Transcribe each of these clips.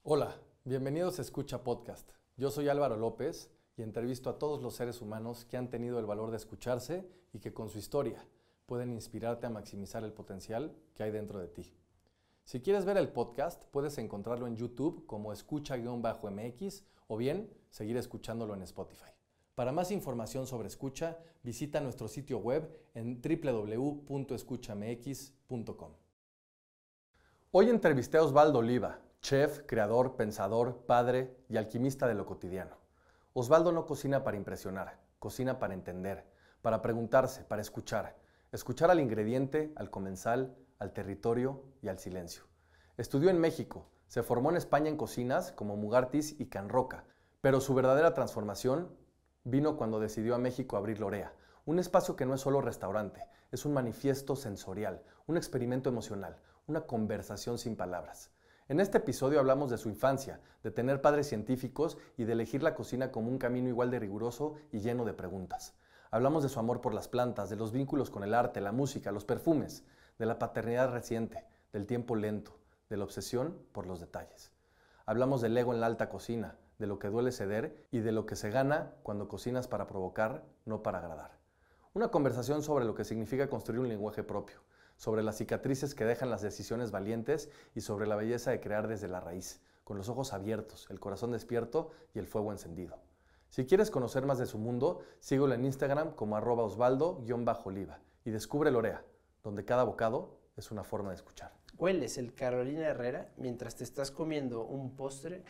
Hola, bienvenidos a Escucha Podcast. Yo soy Álvaro López y entrevisto a todos los seres humanos que han tenido el valor de escucharse y que con su historia pueden inspirarte a maximizar el potencial que hay dentro de ti. Si quieres ver el podcast, puedes encontrarlo en YouTube como escucha-mx o bien seguir escuchándolo en Spotify. Para más información sobre escucha, visita nuestro sitio web en www.escuchamx.com. Hoy entrevisté a Osvaldo Oliva, chef, creador, pensador, padre y alquimista de lo cotidiano. Osvaldo no cocina para impresionar, cocina para entender, para preguntarse, para escuchar. Escuchar al ingrediente, al comensal, al territorio y al silencio. Estudió en México, se formó en España en cocinas como Mugartis y Can Roca, pero su verdadera transformación vino cuando decidió a México abrir Lorea, un espacio que no es solo restaurante, es un manifiesto sensorial, un experimento emocional, una conversación sin palabras. En este episodio hablamos de su infancia, de tener padres científicos y de elegir la cocina como un camino igual de riguroso y lleno de preguntas. Hablamos de su amor por las plantas, de los vínculos con el arte, la música, los perfumes, de la paternidad reciente, del tiempo lento, de la obsesión por los detalles. Hablamos del ego en la alta cocina, de lo que duele ceder y de lo que se gana cuando cocinas para provocar, no para agradar. Una conversación sobre lo que significa construir un lenguaje propio, sobre las cicatrices que dejan las decisiones valientes y sobre la belleza de crear desde la raíz, con los ojos abiertos, el corazón despierto y el fuego encendido. Si quieres conocer más de su mundo, síguelo en Instagram como @osvaldo_oliva y descubre Lorea, donde cada bocado es una forma de escuchar. Hueles el Carolina Herrera mientras te estás comiendo un postre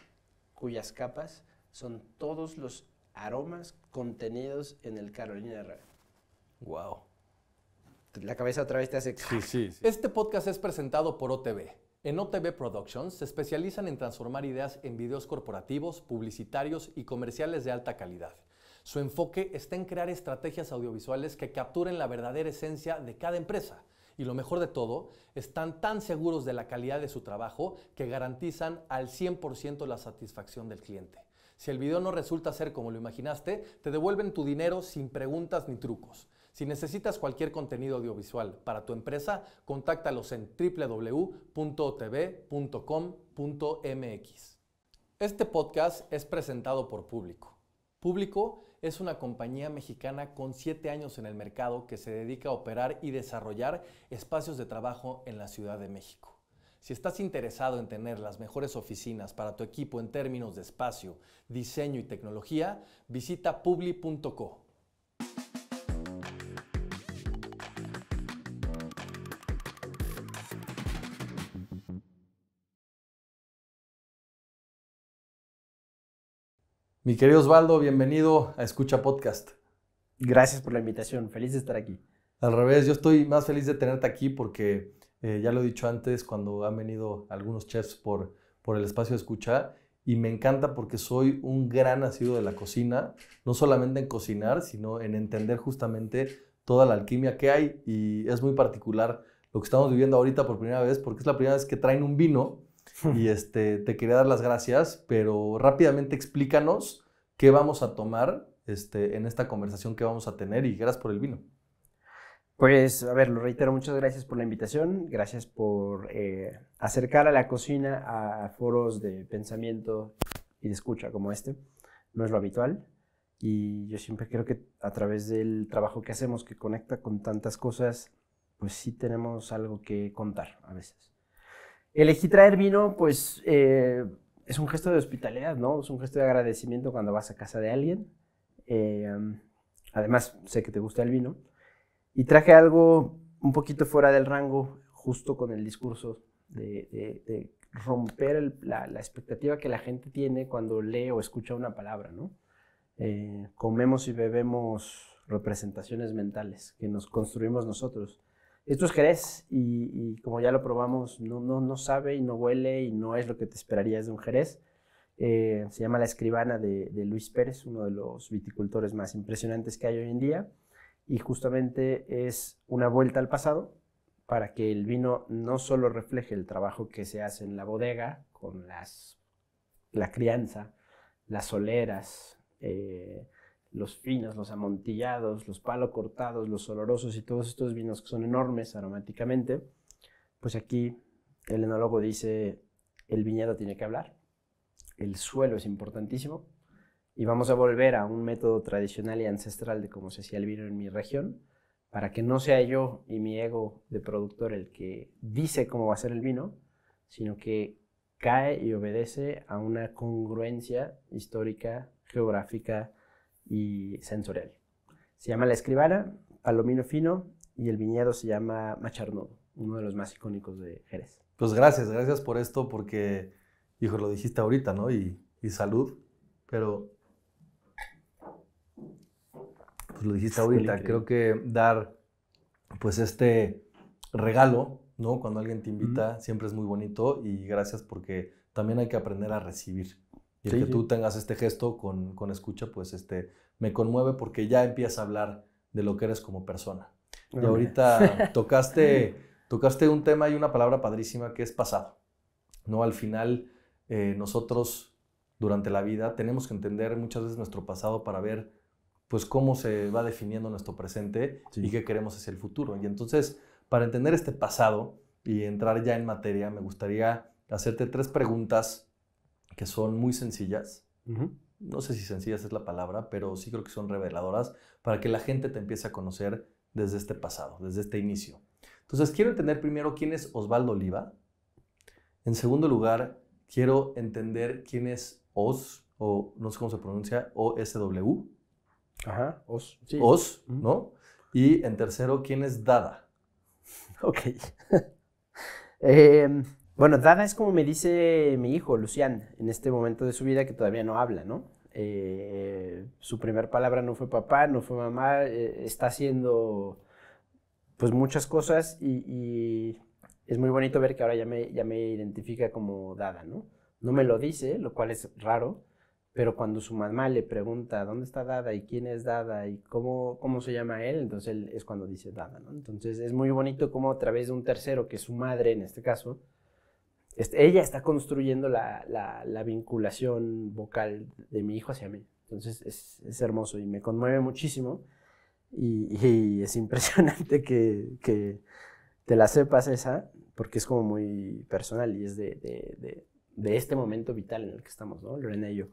cuyas capas son todos los aromas contenidos en el Carolina Herrera. Wow. La cabeza otra vez te hace... Sí. Este podcast es presentado por OTV. En OTV Productions se especializan en transformar ideas en videos corporativos, publicitarios y comerciales de alta calidad. Su enfoque está en crear estrategias audiovisuales que capturen la verdadera esencia de cada empresa. Y lo mejor de todo, están tan seguros de la calidad de su trabajo que garantizan al 100% la satisfacción del cliente. Si el video no resulta ser como lo imaginaste, te devuelven tu dinero sin preguntas ni trucos. Si necesitas cualquier contenido audiovisual para tu empresa, contáctalos en www.otv.com.mx. Este podcast es presentado por Público. Público es una compañía mexicana con 7 años en el mercado que se dedica a operar y desarrollar espacios de trabajo en la Ciudad de México. Si estás interesado en tener las mejores oficinas para tu equipo en términos de espacio, diseño y tecnología, visita publi.co. Mi querido Osvaldo, bienvenido a Escucha Podcast. Gracias por la invitación, feliz de estar aquí. Al revés, yo estoy más feliz de tenerte aquí porque ya lo he dicho antes cuando han venido algunos chefs por el espacio de Escucha y me encanta porque soy un gran asiduo de la cocina, no solamente en cocinar, sino en entender justamente toda la alquimia que hay y es muy particular lo que estamos viviendo ahorita por primera vez porque es la primera vez que traen un vino. Y te quería dar las gracias, pero rápidamente explícanos qué vamos a tomar en esta conversación que vamos a tener y gracias por el vino. Pues, a ver, lo reitero, muchas gracias por la invitación, gracias por acercar a la cocina a foros de pensamiento y de escucha como este. No es lo habitual y yo siempre creo que a través del trabajo que hacemos que conecta con tantas cosas, pues sí tenemos algo que contar a veces. Elegí traer vino, pues es un gesto de hospitalidad, ¿no? Es un gesto de agradecimiento cuando vas a casa de alguien. Además, sé que te gusta el vino. Y traje algo un poquito fuera del rango, justo con el discurso de romper la expectativa que la gente tiene cuando lee o escucha una palabra, ¿no? Comemos y bebemos representaciones mentales que nos construimos nosotros. Esto es Jerez y como ya lo probamos, no sabe y no huele y no es lo que te esperarías de un Jerez. Se llama La Escribana de Luis Pérez, uno de los viticultores más impresionantes que hay hoy en día. Y justamente es una vuelta al pasado para que el vino no solo refleje el trabajo que se hace en la bodega con la crianza, las soleras, los finos, los amontillados, los palo cortados, los olorosos y todos estos vinos que son enormes aromáticamente, pues aquí el enólogo dice, el viñedo tiene que hablar el suelo es importantísimo y vamos a volver a un método tradicional y ancestral de cómo se hacía el vino en mi región, para que no sea yo y mi ego de productor el que dice cómo va a ser el vino, sino que cae y obedece a una congruencia histórica, geográfica y sensorial. Se llama La Escribana, Palomino Fino, y el viñedo se llama Macharnodo, uno de los más icónicos de Jerez. Pues gracias por esto, porque, hijo, lo dijiste ahorita, ¿no? Y salud, pero pues lo dijiste ahorita, creo que dar pues este regalo, ¿no? Cuando alguien te invita, siempre es muy bonito, y gracias, porque también hay que aprender a recibir. Y el que tú tengas este gesto con escucha, pues me conmueve, porque ya empiezas a hablar de lo que eres como persona. Y ahorita tocaste un tema y una palabra padrísima, que es pasado, ¿no? Al final, nosotros durante la vida tenemos que entender muchas veces nuestro pasado para ver pues cómo se va definiendo nuestro presente y qué queremos hacia el futuro. Y entonces, para entender este pasado y entrar ya en materia, me gustaría hacerte 3 preguntas que son muy sencillas. No sé si sencillas es la palabra, pero sí creo que son reveladoras para que la gente te empiece a conocer desde este pasado, desde este inicio. Entonces, quiero entender primero quién es Osvaldo Oliva. En segundo lugar, quiero entender quién es Os, o no sé cómo se pronuncia, OSW. Ajá, Os. Sí. Os, ¿no? Y en tercero, ¿quién es Dada? Ok. Bueno, Dada es como me dice mi hijo, Lucián, en este momento de su vida, que todavía no habla, ¿no? Su primer palabra no fue papá, no fue mamá, está haciendo pues muchas cosas, y es muy bonito ver que ahora ya me identifica como Dada, ¿no? No me lo dice, lo cual es raro, pero cuando su mamá le pregunta dónde está Dada y quién es Dada y cómo se llama él, entonces él es cuando dice Dada, ¿no? Entonces es muy bonito cómo a través de un tercero, que es su madre en este caso, ella está construyendo la vinculación vocal de mi hijo hacia mí. Entonces es hermoso y me conmueve muchísimo, y es impresionante que te la sepas esa, porque es como muy personal y es de este momento vital en el que estamos, ¿no? Lorena y yo.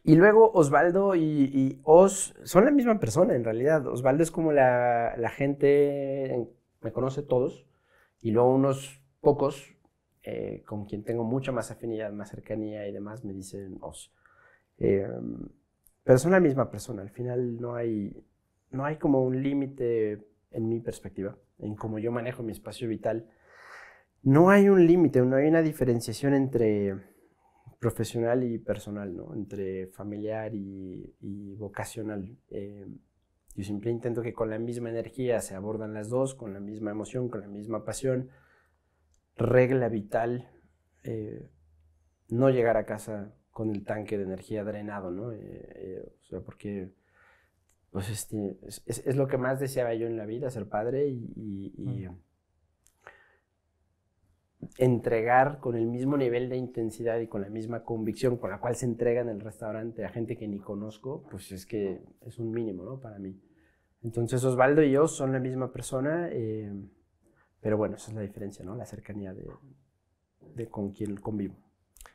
Y luego Osvaldo y Os son la misma persona en realidad. Osvaldo es como la gente, me conoce todos, y luego unos pocos con quien tengo mucha más afinidad, más cercanía y demás, me dicen Os. Pero son la misma persona. Al final no hay como un límite en mi perspectiva, en cómo yo manejo mi espacio vital. No hay un límite, no hay una diferenciación entre profesional y personal, ¿no? Entre familiar y vocacional. Yo siempre intento que con la misma energía se abordan las dos, con la misma emoción, con la misma pasión. Regla vital, no llegar a casa con el tanque de energía drenado, ¿no? O sea, porque pues es lo que más deseaba yo en la vida, ser padre y entregar con el mismo nivel de intensidad y con la misma convicción con la cual se entrega en el restaurante a gente que ni conozco, pues es que es un mínimo, ¿no? Para mí. Entonces Osvaldo y yo son la misma persona, pero bueno, esa es la diferencia, ¿no? La cercanía de con quien convivo.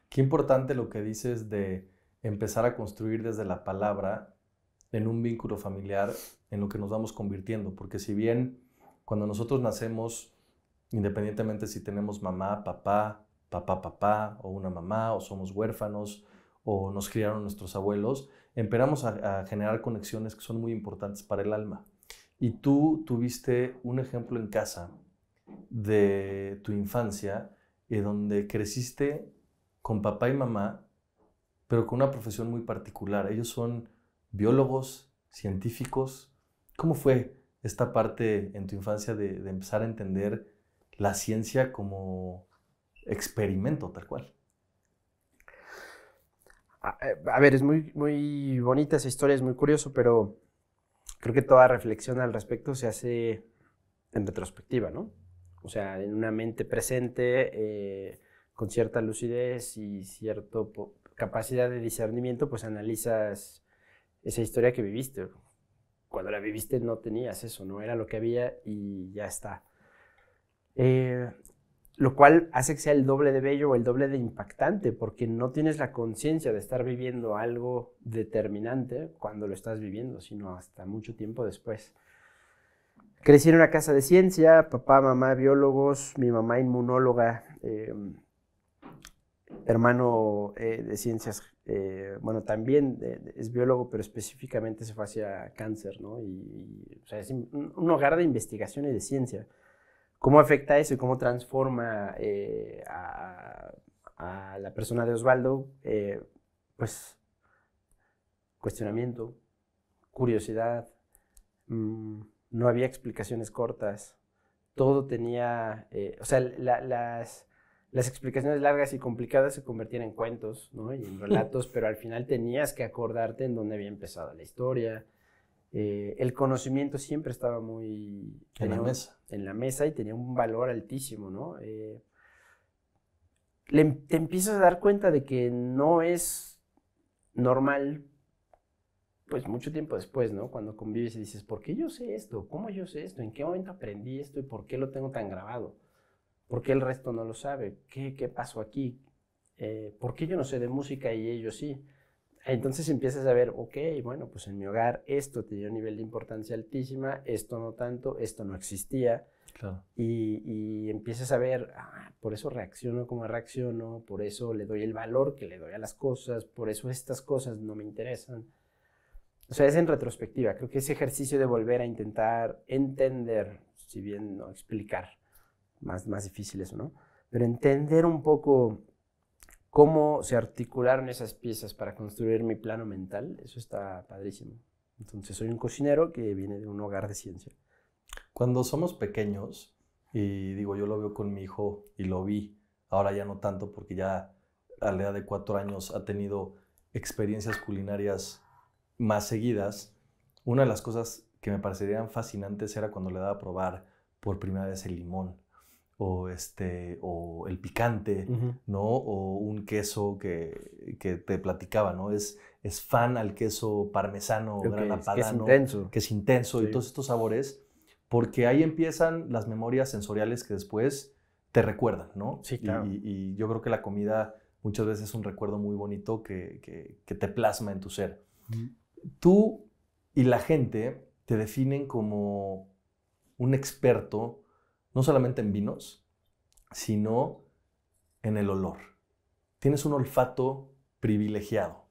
Qué importante lo que dices de empezar a construir desde la palabra en un vínculo familiar en lo que nos vamos convirtiendo, porque si bien cuando nosotros nacemos, independientemente si tenemos mamá, papá, o una mamá, o somos huérfanos, o nos criaron nuestros abuelos, empezamos a generar conexiones que son muy importantes para el alma. Y tú tuviste un ejemplo en casa de tu infancia, donde creciste con papá y mamá, pero con una profesión muy particular. Ellos son biólogos, científicos. ¿Cómo fue esta parte en tu infancia de empezar a entender la ciencia como experimento tal cual? A ver, es muy, muy bonita esa historia, es muy curioso, pero creo que toda reflexión al respecto se hace en retrospectiva, ¿no? O sea, en una mente presente, con cierta lucidez y cierta capacidad de discernimiento, pues analizas esa historia que viviste. Cuando la viviste no tenías eso, no era lo que había y ya está. Lo cual hace que sea el doble de bello o el doble de impactante, porque no tienes la conciencia de estar viviendo algo determinante cuando lo estás viviendo, sino hasta mucho tiempo después. Crecí en una casa de ciencia, papá, mamá, biólogos, mi mamá inmunóloga, hermano de ciencias, bueno, también es biólogo, pero específicamente se fue hacia cáncer, ¿no? O sea, es un hogar de investigación y de ciencia. ¿Cómo afecta eso y cómo transforma a la persona de Osvaldo? Pues cuestionamiento, curiosidad, no había explicaciones cortas, todo tenía, o sea, las explicaciones largas y complicadas se convertían en cuentos, ¿no? Y en relatos, pero al final tenías que acordarte en dónde había empezado la historia. El conocimiento siempre estaba muy... En la mesa. En la mesa y tenía un valor altísimo, ¿no? Te empiezas a dar cuenta de que no es normal, pues mucho tiempo después, ¿no? Cuando convives y dices, ¿por qué yo sé esto? ¿Cómo yo sé esto? ¿En qué momento aprendí esto? ¿Y por qué lo tengo tan grabado? ¿Por qué el resto no lo sabe? ¿Qué pasó aquí? ¿Por qué yo no sé de música y ellos sí? Entonces empiezas a ver, ok, bueno, pues en mi hogar esto tenía un nivel de importancia altísima, esto no tanto, esto no existía. Claro. Y empiezas a ver, por eso reacciono como reacciono, por eso le doy el valor que le doy a las cosas, por eso estas cosas no me interesan. O sea, es en retrospectiva. Creo que ese ejercicio de volver a intentar entender, si bien no explicar, más difícil eso, ¿no? Pero entender un poco cómo se articularon esas piezas para construir mi plano mental, eso está padrísimo. Entonces, soy un cocinero que viene de un hogar de ciencia. Cuando somos pequeños, y digo, yo lo veo con mi hijo y lo vi, ahora ya no tanto porque ya a la edad de 4 años ha tenido experiencias culinarias más seguidas, una de las cosas que me parecerían fascinantes era cuando le daba a probar por primera vez el limón o el picante, ¿no? O un queso que te platicaba, ¿no? Es fan al queso parmesano, grana padano, que es intenso sí. Y todos estos sabores, porque ahí empiezan las memorias sensoriales que después te recuerdan, ¿no? Sí, claro. Y yo creo que la comida muchas veces es un recuerdo muy bonito que te plasma en tu ser. Tú y la gente te definen como un experto, no solamente en vinos, sino en el olor. Tienes un olfato privilegiado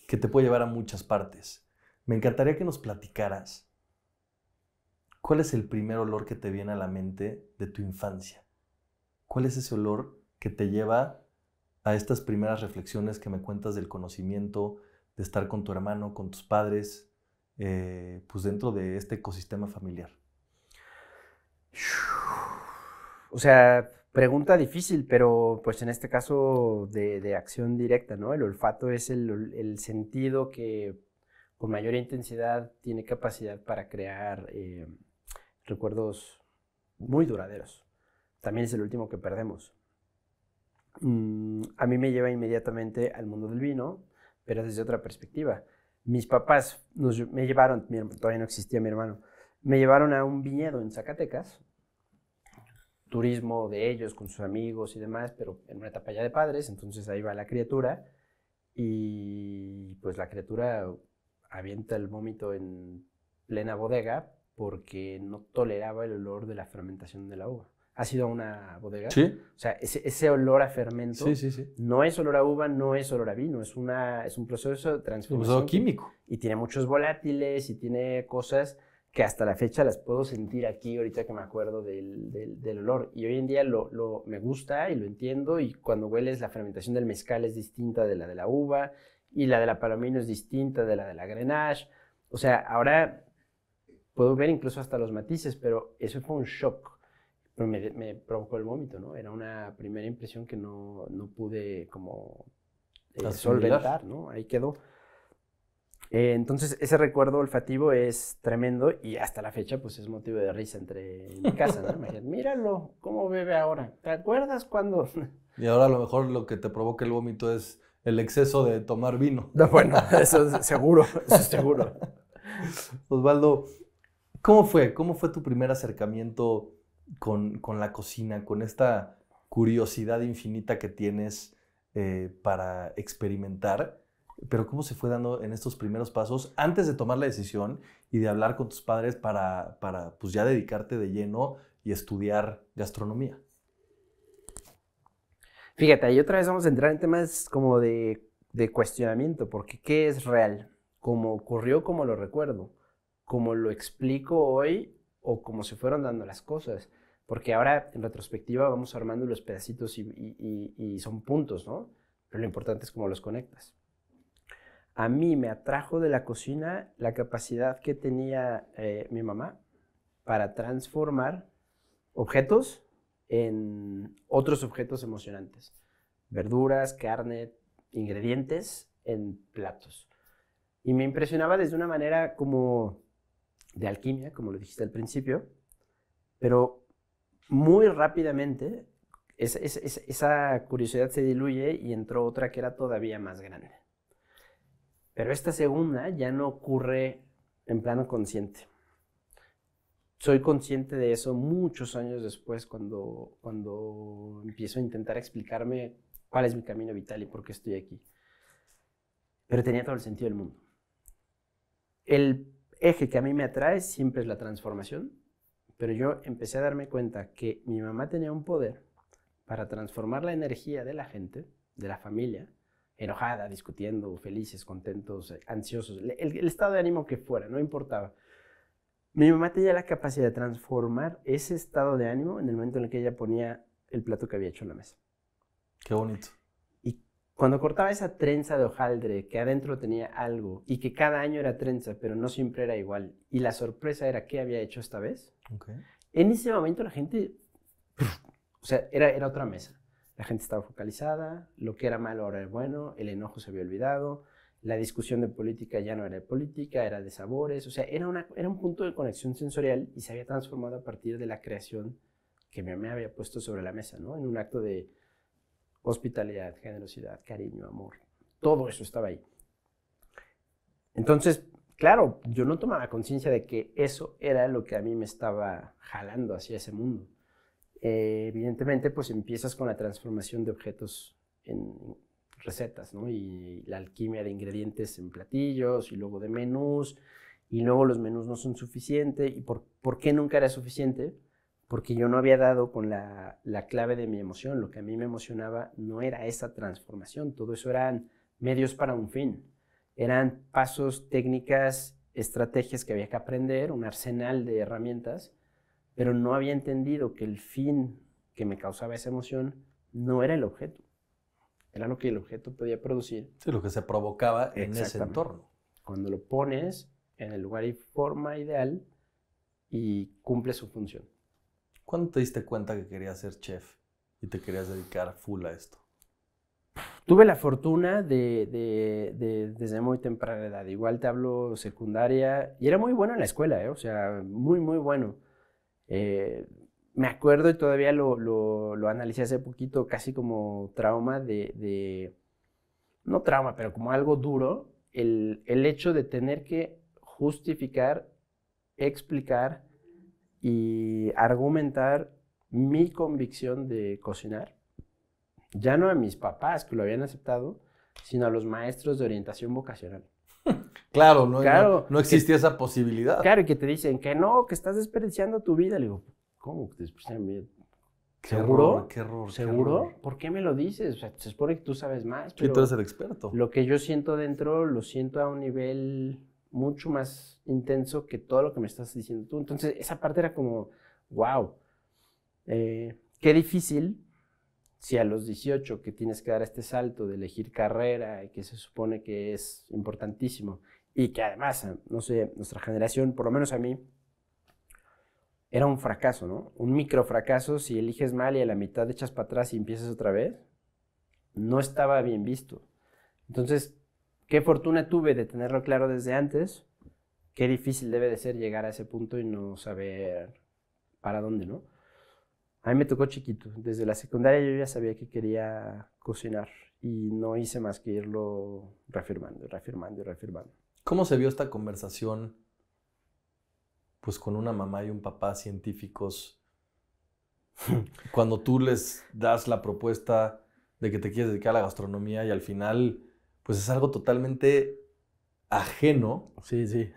que te puede llevar a muchas partes. Me encantaría que nos platicaras cuál es el primer olor que te viene a la mente de tu infancia. ¿Cuál es ese olor que te lleva a estas primeras reflexiones que me cuentas del conocimiento, de estar con tu hermano, con tus padres, pues dentro de este ecosistema familiar? O sea, pregunta difícil, pero pues en este caso de acción directa, ¿no? El olfato es el sentido que con mayor intensidad tiene capacidad para crear recuerdos muy duraderos. También es el último que perdemos. A mí me lleva inmediatamente al mundo del vino, pero desde otra perspectiva. Mis papás me llevaron, todavía no existía mi hermano, me llevaron a un viñedo en Zacatecas, turismo de ellos con sus amigos y demás, pero en una etapa ya de padres, entonces ahí va la criatura y pues la criatura avienta el vómito en plena bodega porque no toleraba el olor de la fermentación de la uva. ¿Has ido a una bodega? Sí. O sea, ese olor a fermento sí. No es olor a uva, no es olor a vino, es un proceso de transformación. Un proceso químico. Y tiene muchos volátiles y tiene cosas que hasta la fecha las puedo sentir aquí ahorita que me acuerdo del olor. Y hoy en día me gusta y lo entiendo, y cuando hueles la fermentación del mezcal es distinta de la uva, y la de la palomino es distinta de la Grenache. O sea, ahora puedo ver incluso hasta los matices, pero eso fue un shock. Pero me provocó el vómito, ¿no? Era una primera impresión que no pude como solventar, ¿no? Ahí quedó. Entonces, ese recuerdo olfativo es tremendo y hasta la fecha, pues, es motivo de risa en mi casa, ¿no? Imagínate, míralo, cómo bebe ahora. ¿Te acuerdas cuando...? Y ahora a lo mejor lo que te provoca el vómito es el exceso de tomar vino. No, bueno, eso es seguro, Osvaldo, ¿cómo fue tu primer acercamiento con la cocina, con esta curiosidad infinita que tienes para experimentar, pero ¿cómo se fue dando en estos primeros pasos antes de tomar la decisión y de hablar con tus padres para pues ya dedicarte de lleno y estudiar gastronomía? Fíjate, ahí otra vez vamos a entrar en temas como de cuestionamiento, porque ¿qué es real? ¿Cómo ocurrió, como lo recuerdo? ¿Cómo lo explico hoy o cómo se fueron dando las cosas? Porque ahora, en retrospectiva, vamos armando los pedacitos y son puntos, ¿no? Pero lo importante es cómo los conectas. A mí me atrajo de la cocina la capacidad que tenía mi mamá para transformar objetos en otros objetos emocionantes. Verduras, carne, ingredientes en platos. Y me impresionaba desde una manera como de alquimia, como lo dijiste al principio, pero muy rápidamente esa curiosidad se diluye y entró otra que era todavía más grande. Pero esta segunda ya no ocurre en plano consciente. Soy consciente de eso muchos años después cuando empiezo a intentar explicarme cuál es mi camino vital y por qué estoy aquí. Pero tenía todo el sentido del mundo. El eje que a mí me atrae siempre es la transformación, pero yo empecé a darme cuenta que mi mamá tenía un poder para transformar la energía de la gente, de la familia, enojada, discutiendo, felices, contentos, ansiosos, el estado de ánimo que fuera, no importaba. Mi mamá tenía la capacidad de transformar ese estado de ánimo en el momento en el que ella ponía el plato que había hecho en la mesa. Qué bonito. Y cuando cortaba esa trenza de hojaldre que adentro tenía algo y que cada año era trenza, pero no siempre era igual, y la sorpresa era qué había hecho esta vez, en ese momento la gente, o sea, era otra mesa. La gente estaba focalizada, lo que era malo ahora era bueno, el enojo se había olvidado, la discusión de política ya no era de política, era de sabores, o sea, era un punto de conexión sensorial y se había transformado a partir de la creación que mi mamá había puesto sobre la mesa, ¿no? En un acto de hospitalidad, generosidad, cariño, amor, todo eso estaba ahí. Entonces, claro, yo no tomaba conciencia de que eso era lo que a mí me estaba jalando hacia ese mundo. Evidentemente, pues empiezas con la transformación de objetos en recetas, ¿no? Y la alquimia de ingredientes en platillos y luego de menús, y luego los menús no son suficientes. ¿Y por qué nunca era suficiente? Porque yo no había dado con la clave de mi emoción. Lo que a mí me emocionaba no era esa transformación, todo eso eran medios para un fin. Eran pasos, técnicas, estrategias que había que aprender, un arsenal de herramientas, pero no había entendido que el fin que me causaba esa emoción no era el objeto, era lo que el objeto podía producir. Sí, lo que se provocaba en ese entorno. Cuando lo pones en el lugar y forma ideal y cumple su función. ¿Cuándo te diste cuenta que querías ser chef y te querías dedicar full a esto? Tuve la fortuna desde muy temprana edad. Igual te hablo secundaria y era muy bueno en la escuela, o sea, muy, muy bueno. Me acuerdo y todavía lo analicé hace poquito, casi como trauma no trauma, pero como algo duro, el hecho de tener que justificar, explicar y argumentar mi convicción de cocinar, ya no a mis papás que lo habían aceptado, sino a los maestros de orientación vocacional. Claro, no existía esa posibilidad. Claro, y que te dicen que no, que estás desperdiciando tu vida. Le digo, ¿cómo que desperdiciar mi vida? ¿Seguro? Qué error. ¿Seguro? ¿Por qué me lo dices? O sea, se supone que tú sabes más. Pero tú eres el experto. Lo que yo siento dentro, lo siento a un nivel mucho más intenso que todo lo que me estás diciendo tú. Entonces, esa parte era como, wow. Qué difícil si a los 18 que tienes que dar este salto de elegir carrera y que se supone que es importantísimo y que además, no sé, nuestra generación, por lo menos a mí, era un fracaso, ¿no? Un micro fracaso si eliges mal y a la mitad echas para atrás y empiezas otra vez, no estaba bien visto. Entonces, qué fortuna tuve de tenerlo claro desde antes, qué difícil debe de ser llegar a ese punto y no saber para dónde, ¿no? A mí me tocó chiquito. Desde la secundaria yo ya sabía que quería cocinar y no hice más que irlo reafirmando. ¿Cómo se vio esta conversación pues con una mamá y un papá científicos Cuando tú les das la propuesta de que te quieres dedicar a la gastronomía y al final, pues es algo totalmente ajeno Sí, sí.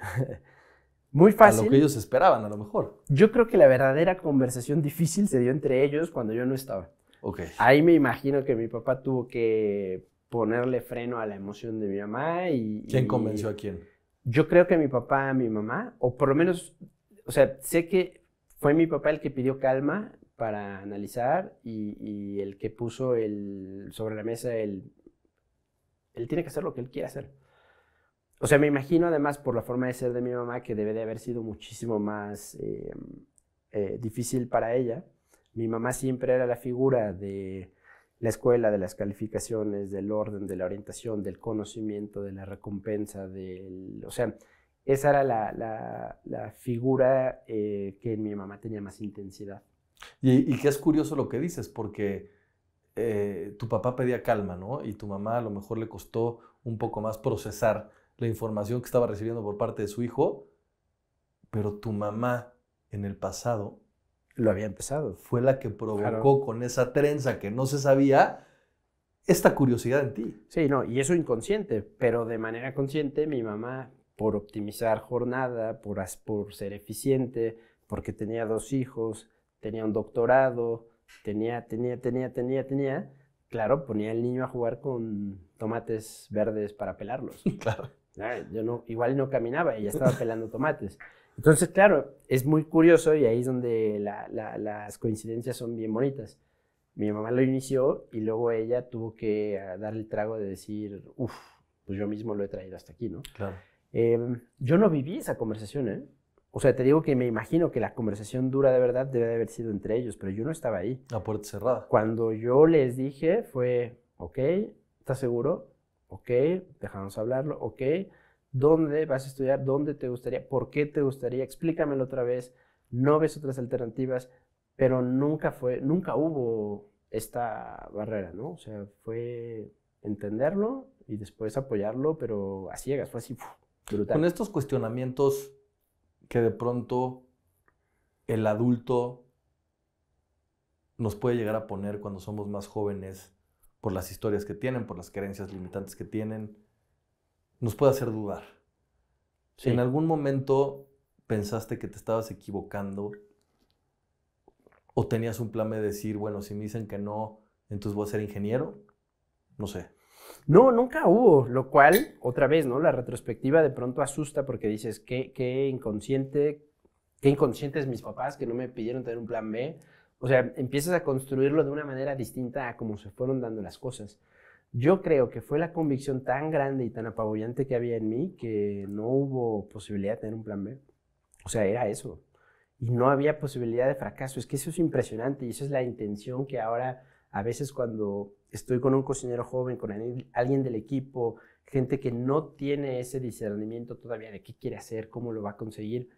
Muy a lo que fácil. ellos esperaban, a lo mejor. Yo creo que la verdadera conversación difícil se dio entre ellos cuando yo no estaba. Ok. Ahí me imagino que mi papá tuvo que ponerle freno a la emoción de mi mamá ¿Quién convenció a quién? Yo creo que mi papá, mi mamá, o por lo menos, o sea, sé que fue mi papá el que pidió calma para analizar y el que puso sobre la mesa él tiene que hacer lo que él quiere hacer. O sea, me imagino además por la forma de ser de mi mamá que debe de haber sido muchísimo más difícil para ella. Mi mamá siempre era la figura de la escuela, de las calificaciones, del orden, de la orientación, del conocimiento, de la recompensa, o sea, esa era la figura que en mi mamá tenía más intensidad. Y que es curioso lo que dices, porque tu papá pedía calma, ¿no? Y tu mamá a lo mejor le costó un poco más procesar la información que estaba recibiendo por parte de su hijo, pero tu mamá en el pasado Lo había empezado. fue la que provocó Claro. con esa trenza que no se sabía esta curiosidad en ti. Sí, no, y eso inconsciente, pero de manera consciente mi mamá, por optimizar jornada, por ser eficiente, porque tenía 2 hijos, tenía un doctorado, tenía, claro, ponía al niño a jugar con tomates verdes para pelarlos. Claro. Yo no, igual no caminaba, ella estaba pelando tomates. Entonces, claro, es muy curioso y ahí es donde las coincidencias son bien bonitas. Mi mamá lo inició y luego ella tuvo que darle el trago de decir, uff, pues yo mismo lo he traído hasta aquí, ¿no? Claro. Yo no viví esa conversación, ¿eh? O sea, te digo que me imagino que la conversación dura de verdad debe de haber sido entre ellos, pero yo no estaba ahí. A puerta cerrada. Cuando yo les dije fue, ok, ¿estás seguro? Ok, dejamos hablarlo, ok. ¿Dónde vas a estudiar? ¿Dónde te gustaría? ¿Por qué te gustaría? Explícamelo otra vez. ¿No ves otras alternativas? Pero nunca hubo esta barrera, ¿no? O sea, fue entenderlo y después apoyarlo, pero a ciegas, fue así, brutal. Con estos cuestionamientos que de pronto el adulto nos puede llegar a poner cuando somos más jóvenes por las historias que tienen, por las creencias limitantes que tienen, nos puede hacer dudar. Sí. ¿En algún momento pensaste que te estabas equivocando o tenías un plan de decir, bueno, si me dicen que no, entonces voy a ser ingeniero? No sé. No, nunca hubo, lo cual, otra vez, ¿no? La retrospectiva de pronto asusta porque dices, qué inconscientes mis papás que no me pidieron tener un plan B. O sea, empiezas a construirlo de una manera distinta a cómo se fueron dando las cosas. Yo creo que fue la convicción tan grande y tan apabullante que había en mí que no hubo posibilidad de tener un plan B. O sea, era eso. Y no había posibilidad de fracaso. Es que eso es impresionante y esa es la intención que ahora a veces cuando estoy con un cocinero joven, con alguien del equipo, gente que no tiene ese discernimiento todavía de qué quiere hacer, cómo lo va a conseguir,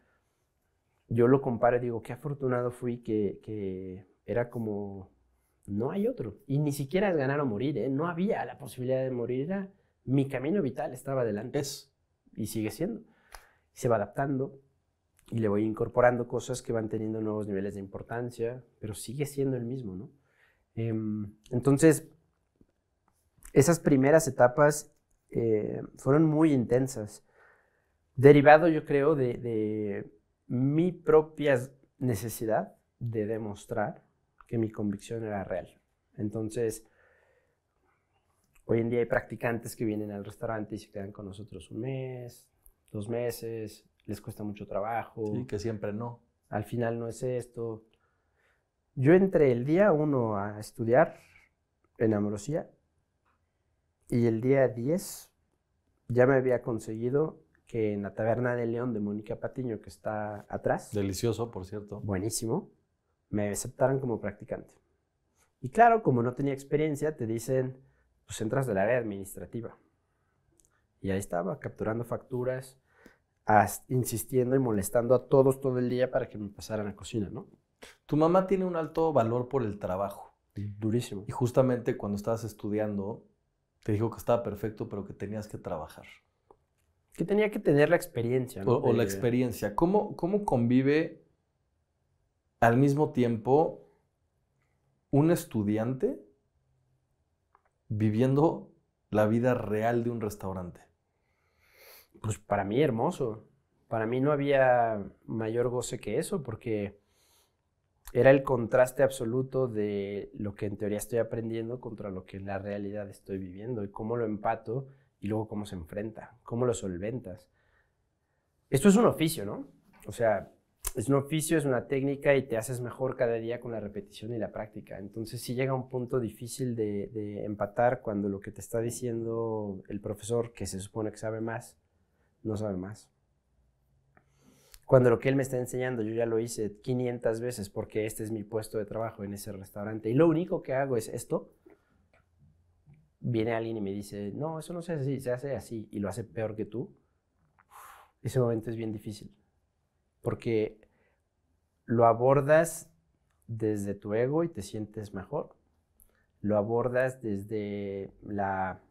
yo lo comparo y digo, qué afortunado fui que era como, no hay otro. Y ni siquiera es ganar o morir, ¿eh? No había la posibilidad de morir, era mi camino vital estaba adelante. Y sigue siendo. Se va adaptando y le voy incorporando cosas que van teniendo nuevos niveles de importancia, pero sigue siendo el mismo, ¿no? Entonces, esas primeras etapas fueron muy intensas, derivado yo creo de mi propia necesidad de demostrar que mi convicción era real. Entonces, hoy en día hay practicantes que vienen al restaurante y se quedan con nosotros 1 mes, 2 meses, les cuesta mucho trabajo. Sí, que siempre no. Al final no es esto. Yo entré el día 1 a estudiar en Ambrosía y el día 10 ya me había conseguido que en la Taberna de León de Mónica Patiño, que está atrás, Delicioso, por cierto. buenísimo, me aceptaran como practicante. Y claro, como no tenía experiencia, te dicen, pues entras del área administrativa. Y ahí estaba, capturando facturas, insistiendo y molestando a todos todo el día para que me pasaran a cocina, ¿no? Tu mamá tiene un alto valor por el trabajo. Durísimo. Y justamente cuando estabas estudiando, te dijo que estaba perfecto, pero que tenías que trabajar. Que tenía que tener la experiencia, ¿no? O la experiencia. ¿Cómo convive al mismo tiempo un estudiante viviendo la vida real de un restaurante? Pues para mí hermoso. Para mí no había mayor goce que eso, porque era el contraste absoluto de lo que en teoría estoy aprendiendo contra lo que en la realidad estoy viviendo, y cómo lo empato y luego cómo se enfrenta, cómo lo solventas. Esto es un oficio, ¿no? O sea, es un oficio, es una técnica, y te haces mejor cada día con la repetición y la práctica. Entonces sí llega un punto difícil de empatar cuando lo que te está diciendo el profesor, que se supone que sabe más, no sabe más. Cuando lo que él me está enseñando yo ya lo hice 500 veces, porque este es mi puesto de trabajo en ese restaurante, y lo único que hago es esto. Viene alguien y me dice, no, eso no se hace así, se hace así, y lo hace peor que tú. Ese momento es bien difícil, porque lo abordas desde tu ego y te sientes mejor. Lo abordas desde la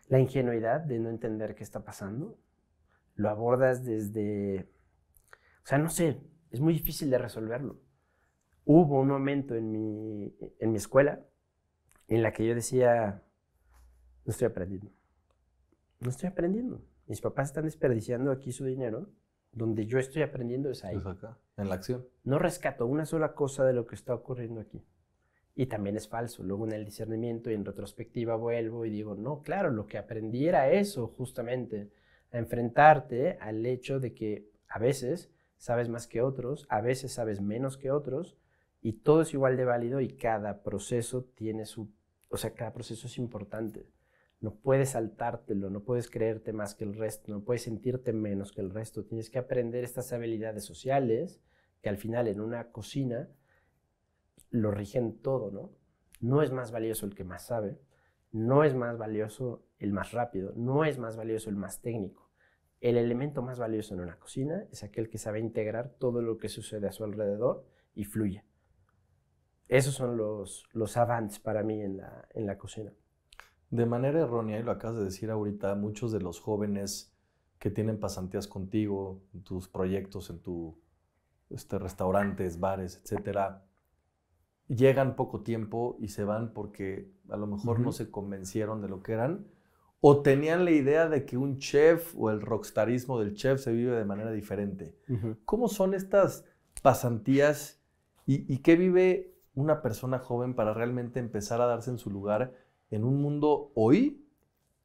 ingenuidad de no entender qué está pasando. Lo abordas desde... O sea, no sé, es muy difícil de resolverlo. Hubo un momento en mi escuela en la que yo decía, no estoy aprendiendo. No estoy aprendiendo. Mis papás están desperdiciando aquí su dinero. Donde yo estoy aprendiendo es ahí. Es acá, en la acción. No rescato una sola cosa de lo que está ocurriendo aquí. Y también es falso. Luego en el discernimiento y en retrospectiva vuelvo y digo, no, claro, lo que aprendí era eso, justamente. A enfrentarte al hecho de que a veces sabes más que otros, a veces sabes menos que otros, y todo es igual de válido, y cada proceso tiene su... O sea, cada proceso es importante. No puedes saltártelo, no puedes creerte más que el resto, no puedes sentirte menos que el resto. Tienes que aprender estas habilidades sociales que al final en una cocina lo rigen todo, ¿no? No es más valioso el que más sabe, no es más valioso el más rápido, no es más valioso el más técnico. El elemento más valioso en una cocina es aquel que sabe integrar todo lo que sucede a su alrededor y fluye. Esos son los avants para mí en la cocina. De manera errónea, y lo acabas de decir ahorita, muchos de los jóvenes que tienen pasantías contigo, en tus proyectos, en tus restaurantes, bares, etcétera, llegan poco tiempo y se van porque a lo mejor no se convencieron de lo que eran, o tenían la idea de que un chef o el rockstarismo del chef se vive de manera diferente. ¿Cómo son estas pasantías y qué vive una persona joven para realmente empezar a darse en su lugar en un mundo hoy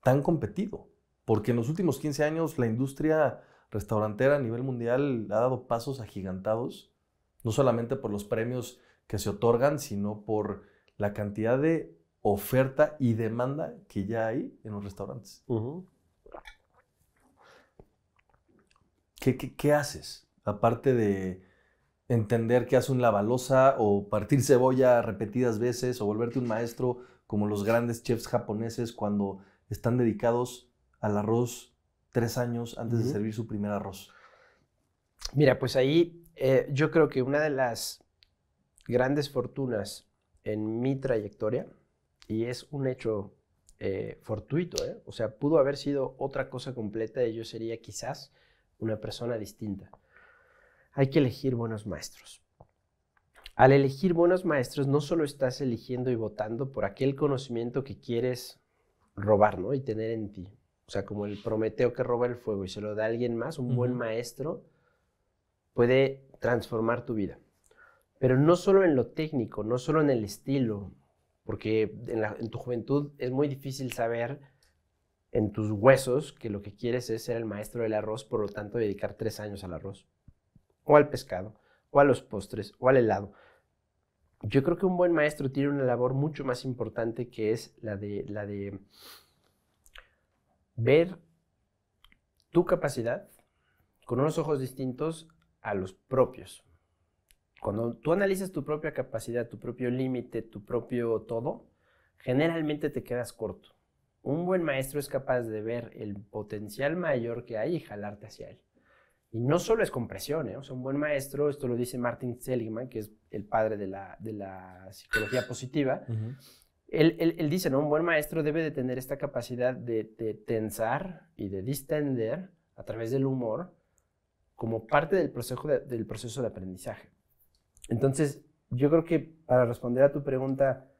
tan competido? Porque en los últimos 15 años la industria restaurantera a nivel mundial ha dado pasos agigantados, no solamente por los premios que se otorgan, sino por la cantidad de oferta y demanda que ya hay en los restaurantes. ¿Qué haces? Aparte de entender que hace un lavalosa o partir cebolla repetidas veces o volverte un maestro como los grandes chefs japoneses cuando están dedicados al arroz 3 años antes de servir su primer arroz. Mira, pues ahí yo creo que una de las grandes fortunas en mi trayectoria, y es un hecho fortuito, o sea, pudo haber sido otra cosa completa y yo sería quizás una persona distinta. Hay que elegir buenos maestros. Al elegir buenos maestros, no solo estás eligiendo y votando por aquel conocimiento que quieres robar, ¿no? Y tener en ti. O sea, como el Prometeo que roba el fuego y se lo da a alguien más, un buen maestro puede transformar tu vida. Pero no solo en lo técnico, no solo en el estilo, porque en tu juventud es muy difícil saber en tus huesos que lo que quieres es ser el maestro del arroz, por lo tanto dedicar 3 años al arroz, o al pescado, o a los postres, o al helado. Yo creo que un buen maestro tiene una labor mucho más importante, que es la de ver tu capacidad con unos ojos distintos a los propios. Cuando tú analizas tu propia capacidad, tu propio límite, tu propio todo, generalmente te quedas corto. Un buen maestro es capaz de ver el potencial mayor que hay y jalarte hacia él. Y no solo es con presión, O sea, un buen maestro, esto lo dice Martin Seligman, que es el padre de la psicología positiva. Él dice, ¿no? Un buen maestro debe de tener esta capacidad de tensar y de distender a través del humor como parte del proceso de aprendizaje. Entonces, Yo creo que para responder a tu pregunta,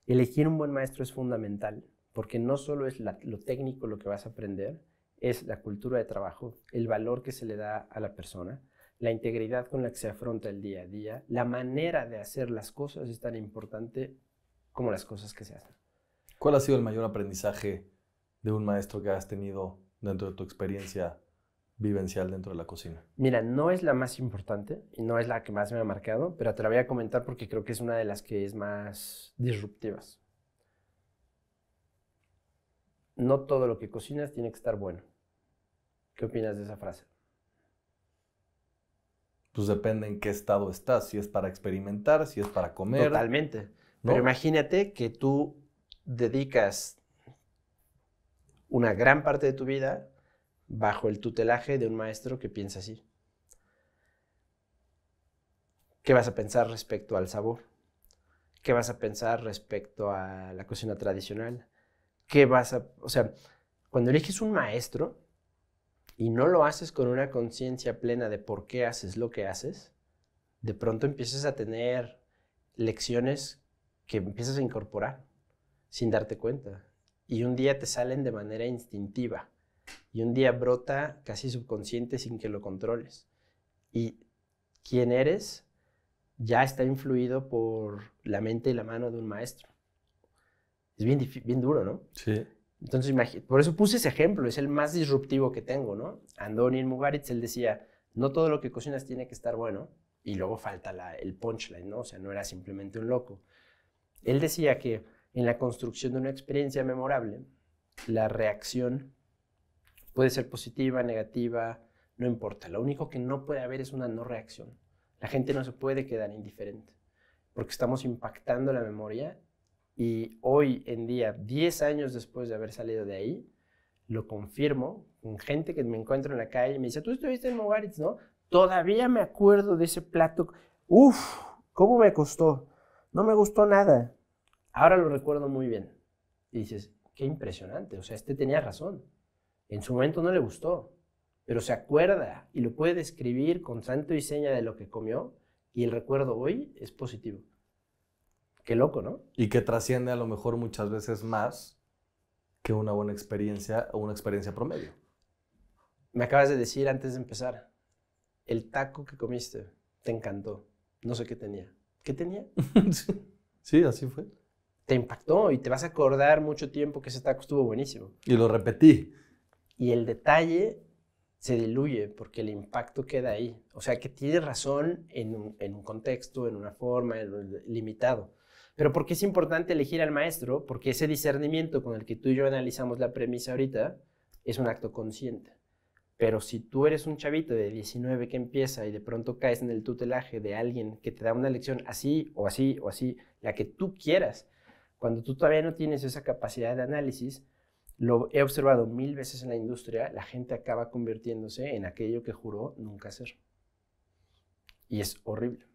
elegir un buen maestro es fundamental, porque no solo es lo técnico lo que vas a aprender, es la cultura de trabajo, el valor que se le da a la persona, la integridad con la que se afronta el día a día, la manera de hacer las cosas es tan importante como las cosas que se hacen. ¿Cuál ha sido el mayor aprendizaje de un maestro que has tenido dentro de tu experiencia vivencial dentro de la cocina? Mira, no es la más importante y no es la que más me ha marcado, pero te la voy a comentar porque creo que es una de las que es más disruptivas. No todo lo que cocinas tiene que estar bueno. ¿Qué opinas de esa frase? Pues depende en qué estado estás, si es para experimentar, si es para comer. Totalmente. ¿No? Pero imagínate que tú dedicas una gran parte de tu vida bajo el tutelaje de un maestro que piensa así. ¿Qué vas a pensar respecto al sabor? ¿Qué vas a pensar respecto a la cocina tradicional? O sea, cuando eliges un maestro y no lo haces con una conciencia plena de por qué haces lo que haces, de pronto empiezas a tener lecciones que empiezas a incorporar sin darte cuenta. Y un día te salen de manera instintiva. Y un día brota casi subconsciente sin que lo controles. Y quién eres ya está influido por la mente y la mano de un maestro. Es bien duro, ¿no? Sí. Entonces, por eso puse ese ejemplo, es el más disruptivo que tengo, ¿no? Andoni en Mugaritz, él decía, no todo lo que cocinas tiene que estar bueno, y luego falta el punchline, ¿no? O sea, no era simplemente un loco. Él decía que en la construcción de una experiencia memorable, la reacción puede ser positiva, negativa, no importa. Lo único que no puede haber es una no reacción. La gente no se puede quedar indiferente, porque estamos impactando la memoria. Y hoy en día, 10 años después de haber salido de ahí, lo confirmo con gente que me encuentro en la calle y me dice, tú estuviste en Mugaritz, ¿no? Todavía me acuerdo de ese plato. Uf, ¿cómo me costó? No me gustó nada. Ahora lo recuerdo muy bien. Y dices, qué impresionante. O sea, tenía razón. En su momento no le gustó, pero se acuerda y lo puede describir con santo y seña de lo que comió y el recuerdo hoy es positivo. Qué loco, ¿no? Y que trasciende a lo mejor muchas veces más que una buena experiencia o una experiencia promedio. Me acabas de decir antes de empezar, el taco que comiste te encantó. No sé qué tenía. ¿Qué tenía? Sí, así fue. Te impactó y te vas a acordar mucho tiempo que ese taco estuvo buenísimo. Y lo repetí. Y el detalle se diluye porque el impacto queda ahí. O sea que tienes razón en un contexto, en una forma, limitado. Pero ¿por qué es importante elegir al maestro? Porque ese discernimiento con el que tú y yo analizamos la premisa ahorita es un acto consciente. Pero si tú eres un chavito de 19 que empieza y de pronto caes en el tutelaje de alguien que te da una lección así o así o así, la que tú quieras, cuando tú todavía no tienes esa capacidad de análisis, lo he observado 1000 veces en la industria, la gente acaba convirtiéndose en aquello que juró nunca ser. Y es horrible.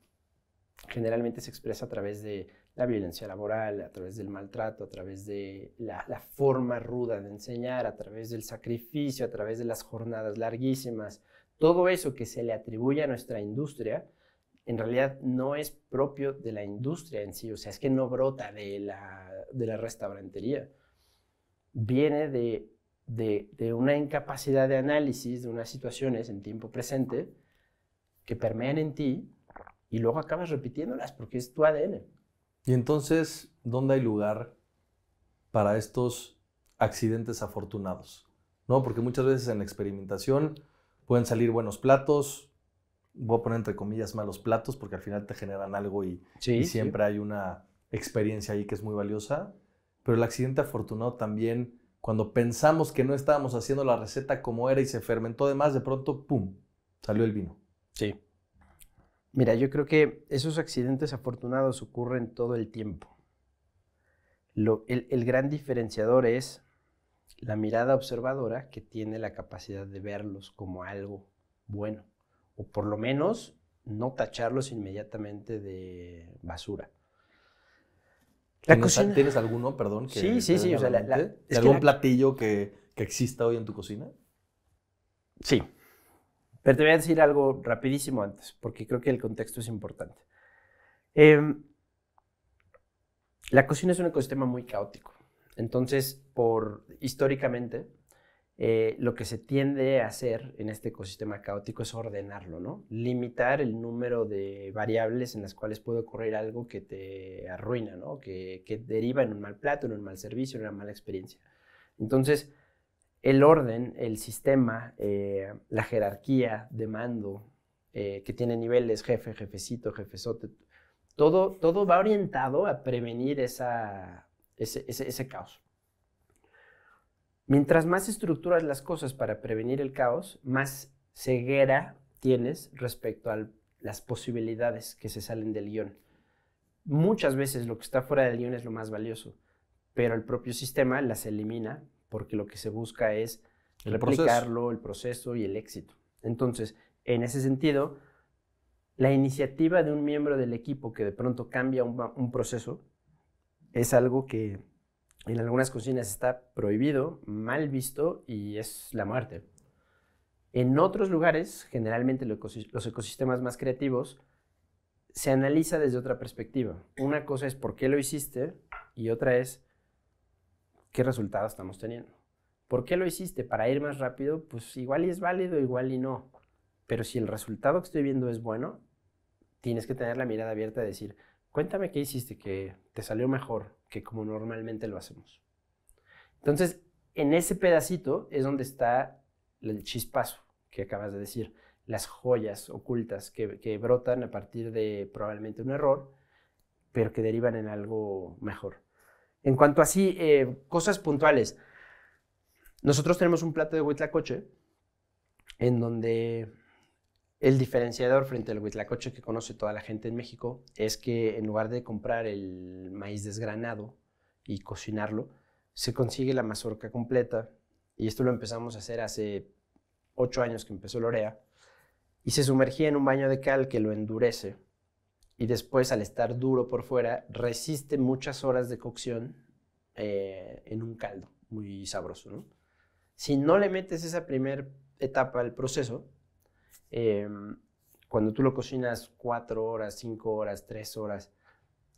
Generalmente se expresa a través de la violencia laboral, a través del maltrato, a través de la forma ruda de enseñar, a través del sacrificio, a través de las jornadas larguísimas. Todo eso que se le atribuye a nuestra industria, en realidad no es propio de la industria en sí, o sea, es que no brota de la restaurantería. Viene de una incapacidad de análisis de unas situaciones en tiempo presente que permean en ti y luego acabas repitiéndolas porque es tu ADN. Y entonces, ¿dónde hay lugar para estos accidentes afortunados? ¿No? Porque muchas veces en la experimentación pueden salir buenos platos, voy a poner entre comillas malos platos, porque al final te generan algo y siempre hay una experiencia ahí que es muy valiosa. Pero el accidente afortunado también, cuando pensamos que no estábamos haciendo la receta como era y se fermentó de más, de pronto, ¡pum!, salió el vino. Sí. Mira, yo creo que esos accidentes afortunados ocurren todo el tiempo. El gran diferenciador es la mirada observadora que tiene la capacidad de verlos como algo bueno, o por lo menos no tacharlos inmediatamente de basura. ¿Tienes alguno, perdón? Sí. O sea, ¿Algún platillo que exista hoy en tu cocina? Sí. Pero te voy a decir algo rapidísimo antes, porque creo que el contexto es importante. La cocina es un ecosistema muy caótico. Entonces, históricamente, lo que se tiende a hacer en este ecosistema caótico es ordenarlo, ¿no? Limitar el número de variables en las cuales puede ocurrir algo que te arruina, ¿no? Que deriva en un mal plato, en un mal servicio, en una mala experiencia. Entonces, el orden, el sistema, la jerarquía de mando, que tiene niveles, jefe, jefecito, jefezote, todo va orientado a prevenir ese caos. Mientras más estructuras las cosas para prevenir el caos, más ceguera tienes respecto a las posibilidades que se salen del guión. Muchas veces lo que está fuera del guión es lo más valioso, pero el propio sistema las elimina porque lo que se busca es replicarlo, el proceso y el éxito. Entonces, en ese sentido, la iniciativa de un miembro del equipo que de pronto cambia un proceso es algo que en algunas cocinas está prohibido, mal visto y es la muerte. En otros lugares, generalmente los ecosistemas más creativos, se analiza desde otra perspectiva. Una cosa es por qué lo hiciste y otra es qué resultados estamos teniendo. ¿Por qué lo hiciste? Para ir más rápido, pues igual y es válido, igual y no. Pero si el resultado que estoy viendo es bueno, tienes que tener la mirada abierta y decir, cuéntame qué hiciste que te salió mejor que como normalmente lo hacemos. Entonces, en ese pedacito es donde está el chispazo que acabas de decir, las joyas ocultas que brotan a partir de probablemente un error, pero que derivan en algo mejor. En cuanto a así, cosas puntuales, nosotros tenemos un plato de huitlacoche en donde el diferenciador frente al huitlacoche que conoce toda la gente en México es que en lugar de comprar el maíz desgranado y cocinarlo, se consigue la mazorca completa, y esto lo empezamos a hacer hace 8 años que empezó Lorea, y se sumergía en un baño de cal que lo endurece, y después, al estar duro por fuera, resiste muchas horas de cocción en un caldo muy sabroso, ¿no? Si no le metes esa primera etapa al proceso, cuando tú lo cocinas 4 horas, 5 horas, 3 horas,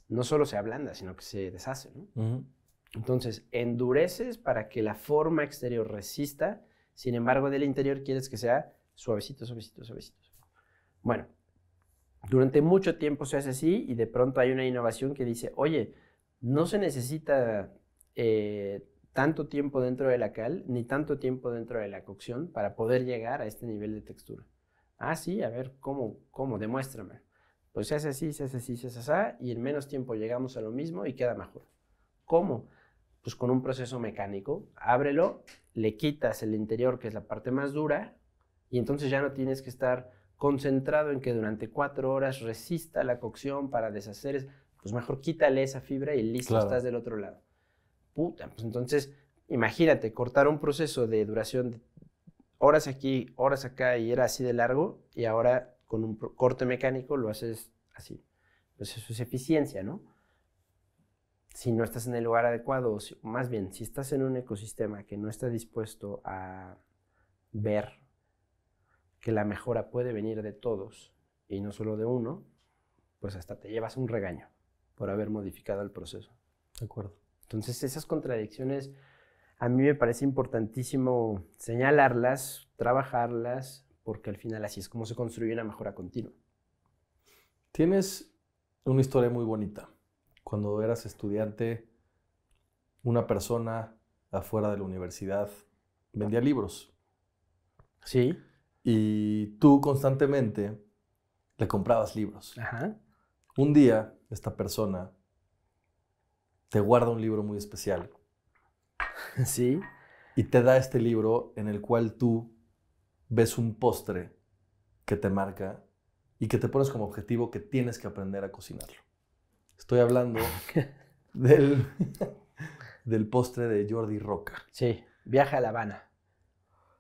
no solo se ablanda, sino que se deshace, ¿no? Uh-huh. Entonces, endureces para que la forma exterior resista, sin embargo, del interior quieres que sea suavecito, suavecito, suavecito. Bueno, durante mucho tiempo se hace así y de pronto hay una innovación que dice, oye, no se necesita tanto tiempo dentro de la cal, ni tanto tiempo dentro de la cocción para poder llegar a este nivel de textura. Ah, sí, a ver, ¿cómo? Demuéstrame. Pues se hace así, se hace así, se hace así, y en menos tiempo llegamos a lo mismo y queda mejor. ¿Cómo? Pues con un proceso mecánico. Ábrelo, le quitas el interior, que es la parte más dura, y entonces ya no tienes que estar concentrado en que durante 4 horas resista la cocción para deshacer. Pues mejor quítale esa fibra y listo, claro, estás del otro lado. Puta, pues entonces, imagínate, cortar un proceso de duración de horas aquí, horas acá, y era así de largo, y ahora con un corte mecánico lo haces así. Pues eso es eficiencia, ¿no? Si no estás en el lugar adecuado, o más bien, si estás en un ecosistema que no está dispuesto a ver que la mejora puede venir de todos y no solo de uno, pues hasta te llevas un regaño por haber modificado el proceso. De acuerdo. Entonces, esas contradicciones a mí me parece importantísimo señalarlas, trabajarlas, porque al final así es como se construye una mejora continua. Tienes una historia muy bonita. Cuando eras estudiante, una persona afuera de la universidad vendía libros. Sí. Y tú constantemente le comprabas libros. Ajá. Un día, esta persona te guarda un libro muy especial. Sí. Y te da este libro en el cual tú ves un postre que te marca y que te pones como objetivo que tienes que aprender a cocinarlo. Estoy hablando del postre de Jordi Roca. Sí, Viaje a La Habana.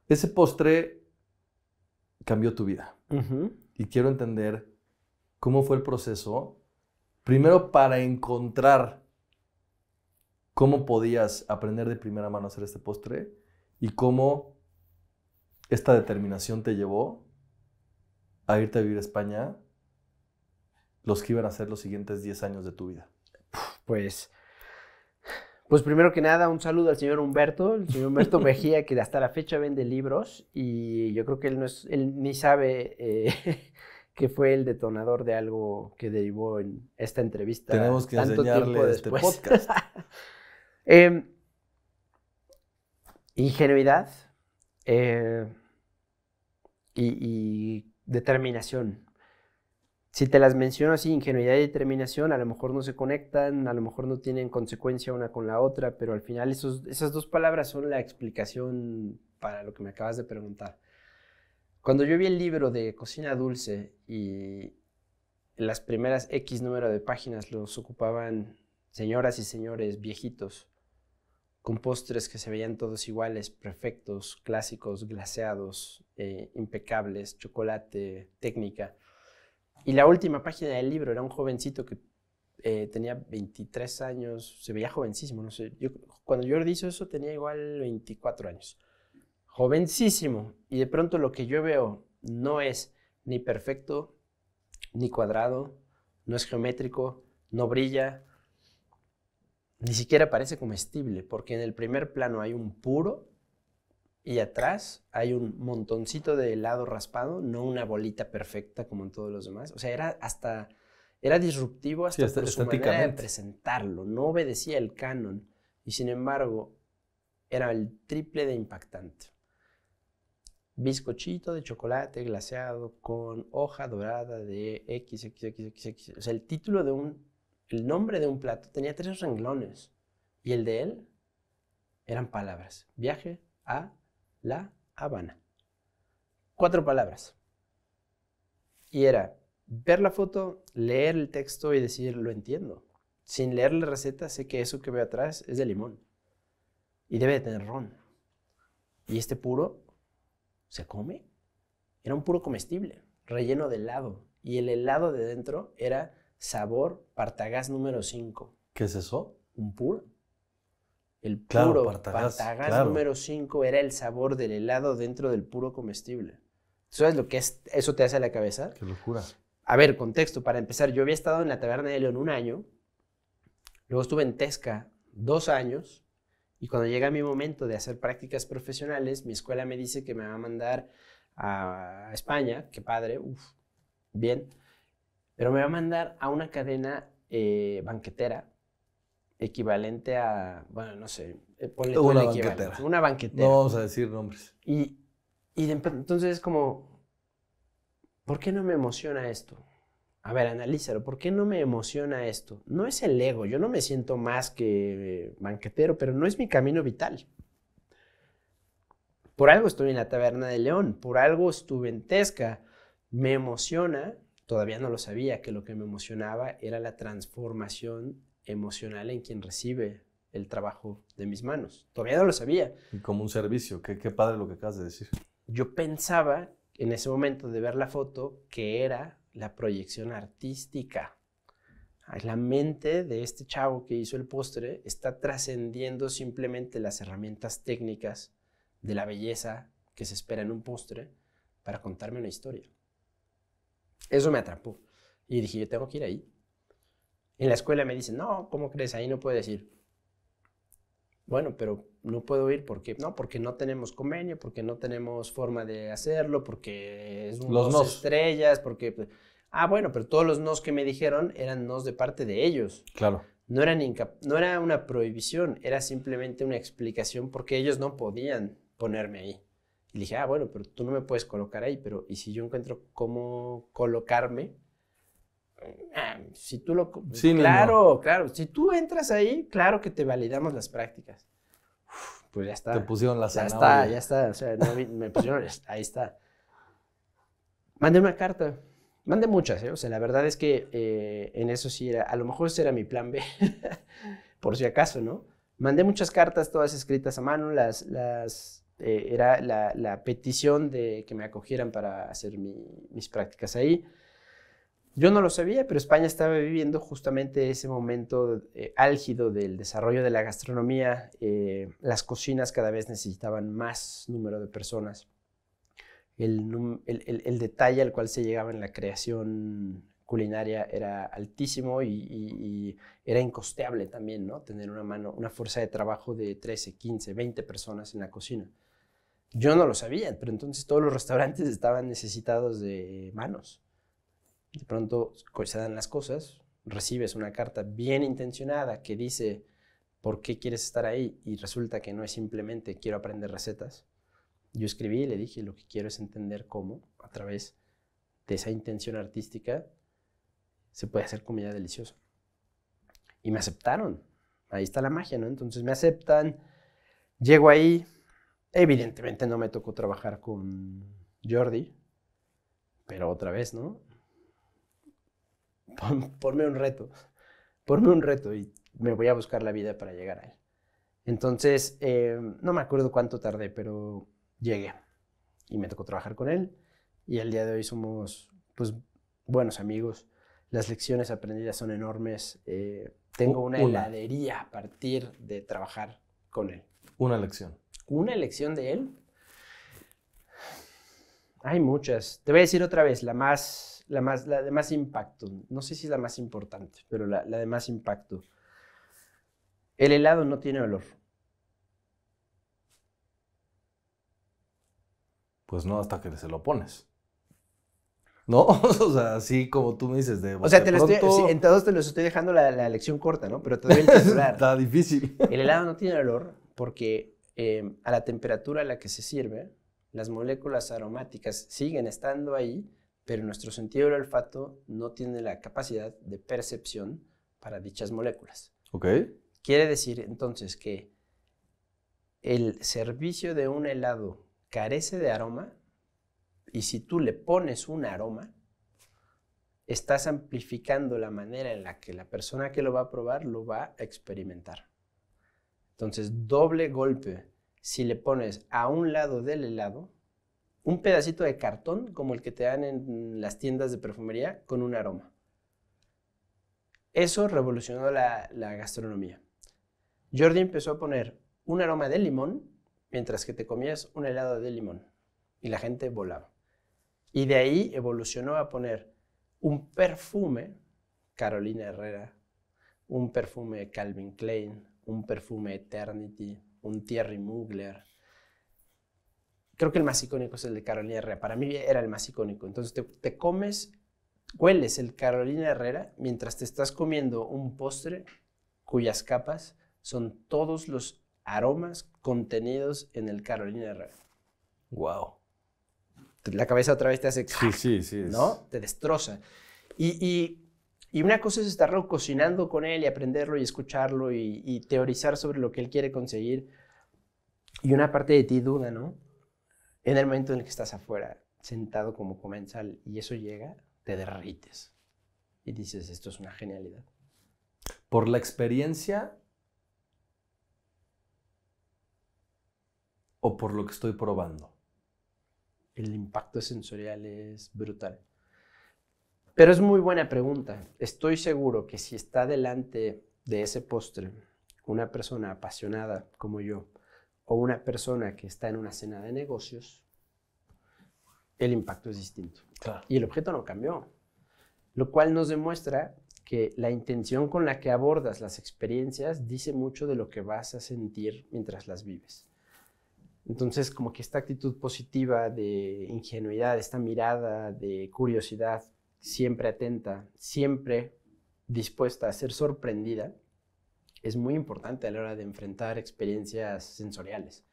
Ese postre cambió tu vida. Uh-huh. Y quiero entender cómo fue el proceso, primero para encontrar cómo podías aprender de primera mano a hacer este postre y cómo esta determinación te llevó a irte a vivir a España los que iban a ser los siguientes 10 años de tu vida? Pues primero que nada, un saludo al señor Humberto, el señor Humberto Mejía, que hasta la fecha vende libros y yo creo que él ni sabe que fue el detonador de algo que derivó en esta entrevista. Tenemos que tanto enseñarle tiempo este después. podcast. Ingenuidad y determinación. Si te las menciono así, ingenuidad y determinación, a lo mejor no se conectan, a lo mejor no tienen consecuencia una con la otra, pero al final esas dos palabras son la explicación para lo que me acabas de preguntar. Cuando yo vi el libro de Cocina Dulce y las primeras X número de páginas los ocupaban señoras y señores viejitos, con postres que se veían todos iguales, perfectos, clásicos, glaseados, impecables, chocolate, técnica. Y la última página del libro era un jovencito que tenía 23 años, se veía jovencísimo, no sé, cuando Jordi hizo eso tenía igual 24 años. Jovencísimo. Y de pronto lo que yo veo no es ni perfecto, ni cuadrado, no es geométrico, no brilla, ni siquiera parece comestible, porque en el primer plano hay un puro y atrás hay un montoncito de helado raspado, no una bolita perfecta como en todos los demás. O sea, era disruptivo hasta por su manera de presentarlo, no obedecía el canon y sin embargo era el triple de impactante. Bizcochito de chocolate glaseado con hoja dorada de XXXXX. O sea, el nombre de un plato tenía 3 renglones y el de él eran palabras. Viaje a La Habana. 4 palabras. Y era ver la foto, leer el texto y decir, lo entiendo. Sin leer la receta, sé que eso que veo atrás es de limón. Y debe de tener ron. Y este puro se come. Era un puro comestible, relleno de helado. Y el helado de dentro era sabor Partagás número 5. ¿Qué es eso? Un puro. El Claro, puro Partagás número 5 era el sabor del helado dentro del puro comestible. ¿Sabes lo que eso te hace a la cabeza? Qué locura. A ver, contexto, para empezar, yo había estado en la Taberna de León 1 año, luego estuve en Tesca 2 años, y cuando llega mi momento de hacer prácticas profesionales, mi escuela me dice que me va a mandar a España, qué padre, bien, pero me va a mandar a una cadena banquetera, equivalente a, bueno, no sé, ponle tú el equivalente. Una banquetera. No vamos a decir nombres. Y entonces es como, ¿por qué no me emociona esto? A ver, analízalo, ¿por qué no me emociona esto? No es el ego, yo no me siento más que banquetero, pero no es mi camino vital. Por algo estoy en la Taberna de León, por algo estuve en Tesca. Me emociona, todavía no lo sabía, que lo que me emocionaba era la transformación emocional en quien recibe el trabajo de mis manos. Todavía no lo sabía. Y como un servicio, qué padre lo que acabas de decir. Yo pensaba en ese momento de ver la foto que era la proyección artística. La mente de este chavo que hizo el postre está trascendiendo simplemente las herramientas técnicas de la belleza que se espera en un postre para contarme una historia. Eso me atrapó. Y dije, yo tengo que ir ahí. En la escuela me dicen, no, ¿cómo crees? Ahí no puedes ir. Bueno, pero no puedo ir porque no tenemos convenio, porque no tenemos forma de hacerlo, porque es un 2 estrellas, porque... Ah, bueno, pero todos los nos que me dijeron eran nos de parte de ellos. Claro. No era una prohibición, era simplemente una explicación porque ellos no podían ponerme ahí. Y dije, ah, bueno, pero tú no me puedes colocar ahí, pero ¿y si yo encuentro cómo colocarme? Si tú lo... Sí, claro, si tú entras ahí, claro que te validamos las prácticas. Pues ya está. Te pusieron la zanahoria. Ya está, o sea, no, me pusieron, ahí está. Mandé una carta, mandé muchas, o sea, la verdad es que en eso sí era, a lo mejor ese era mi plan B, por si acaso, ¿no? Mandé muchas cartas, todas escritas a mano, era la petición de que me acogieran para hacer mis prácticas ahí. Yo no lo sabía, pero España estaba viviendo justamente ese momento álgido del desarrollo de la gastronomía. Las cocinas cada vez necesitaban más número de personas. El detalle al cual se llegaba en la creación culinaria era altísimo y era incosteable también, ¿no? Tener una fuerza de trabajo de 13, 15, 20 personas en la cocina. Yo no lo sabía, pero entonces todos los restaurantes estaban necesitados de manos. De pronto se dan las cosas, recibes una carta bien intencionada que dice por qué quieres estar ahí y resulta que no es simplemente quiero aprender recetas. Yo escribí y le dije lo que quiero es entender cómo a través de esa intención artística se puede hacer comida deliciosa. Y me aceptaron. Ahí está la magia, ¿no? Entonces me aceptan, llego ahí. Evidentemente no me tocó trabajar con Jordi, pero otra vez, ¿no? Ponme un reto y me voy a buscar la vida para llegar a él. Entonces, no me acuerdo cuánto tardé, pero llegué y me tocó trabajar con él y al día de hoy somos, pues, buenos amigos. Las lecciones aprendidas son enormes. Tengo una heladería a partir de trabajar con él. Una lección. ¿Una lección de él? Hay muchas. Te voy a decir otra vez, la de más impacto. No sé si es la más importante, pero la de más impacto. El helado no tiene olor. Pues no, hasta que se lo pones. ¿No? O sea, así como tú me dices de... O sea, en todos te los estoy dejando la lección corta, ¿no? Pero te doy el titular. Está difícil. El helado no tiene olor porque a la temperatura a la que se sirve, las moléculas aromáticas siguen estando ahí, pero nuestro sentido del olfato no tiene la capacidad de percepción para dichas moléculas. Ok. Quiere decir entonces que el servicio de un helado carece de aroma y si tú le pones un aroma, estás amplificando la manera en la que la persona que lo va a probar lo va a experimentar. Entonces, doble golpe. Si le pones a un lado del helado un pedacito de cartón como el que te dan en las tiendas de perfumería con un aroma. Eso revolucionó la gastronomía. Jordi empezó a poner un aroma de limón mientras que te comías un helado de limón y la gente volaba. Y de ahí evolucionó a poner un perfume, Carolina Herrera, un perfume Calvin Klein, un perfume Eternity, un Thierry Mugler. Creo que el más icónico es el de Carolina Herrera. Para mí era el más icónico. Entonces te comes, hueles el Carolina Herrera mientras te estás comiendo un postre cuyas capas son todos los aromas contenidos en el Carolina Herrera. Wow. La cabeza otra vez te hace... Sí. ¿No? Te destroza. Y una cosa es estarlo cocinando con él y aprenderlo y escucharlo y teorizar sobre lo que él quiere conseguir. Y una parte de ti duda, ¿no? En el momento en el que estás afuera, sentado como comensal, y eso llega, te derrites. Y dices, esto es una genialidad. Por la experiencia o por lo que estoy probando. El impacto sensorial es brutal. Pero es muy buena pregunta. Estoy seguro que si está delante de ese postre una persona apasionada como yo o una persona que está en una cena de negocios, el impacto es distinto. Claro. Y el objeto no cambió. Lo cual nos demuestra que la intención con la que abordas las experiencias dice mucho de lo que vas a sentir mientras las vives. Entonces, como que esta actitud positiva de ingenuidad, esta mirada de curiosidad, siempre atenta, siempre dispuesta a ser sorprendida, es muy importante a la hora de enfrentar experiencias sensoriales.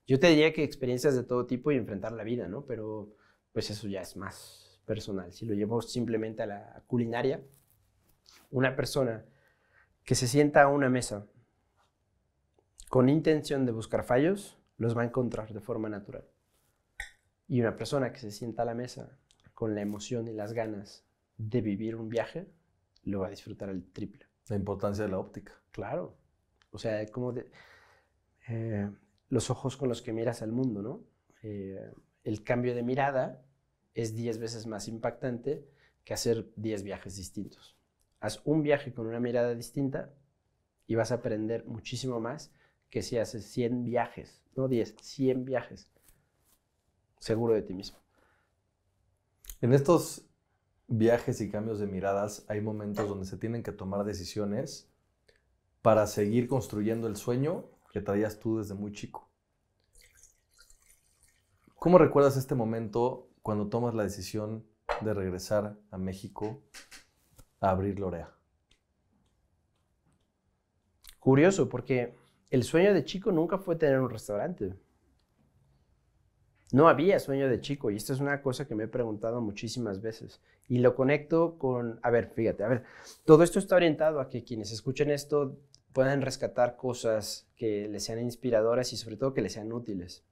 Yo te diría que experiencias de todo tipo y enfrentar la vida, ¿no? Pero pues eso ya es más personal. Si lo llevo simplemente a la culinaria, una persona que se sienta a una mesa con intención de buscar fallos, los va a encontrar de forma natural. Y una persona que se sienta a la mesa con la emoción y las ganas de vivir un viaje, lo va a disfrutar al triple. La importancia de la óptica. Claro. O sea, como los ojos con los que miras al mundo, ¿no? El cambio de mirada es 10 veces más impactante que hacer 10 viajes distintos. Haz un viaje con una mirada distinta y vas a aprender muchísimo más que si haces 100 viajes, no 10, 100 viajes, seguro de ti mismo. En estos viajes y cambios de miradas, hay momentos donde se tienen que tomar decisiones para seguir construyendo el sueño que traías tú desde muy chico. ¿Cómo recuerdas este momento cuando tomas la decisión de regresar a México a abrir Lorea? Curioso, porque el sueño de chico nunca fue tener un restaurante. No había sueño de chico, y esto es una cosa que me he preguntado muchísimas veces. Y lo conecto con, a ver, fíjate, todo esto está orientado a que quienes escuchen esto puedan rescatar cosas que les sean inspiradoras y sobre todo que les sean útiles.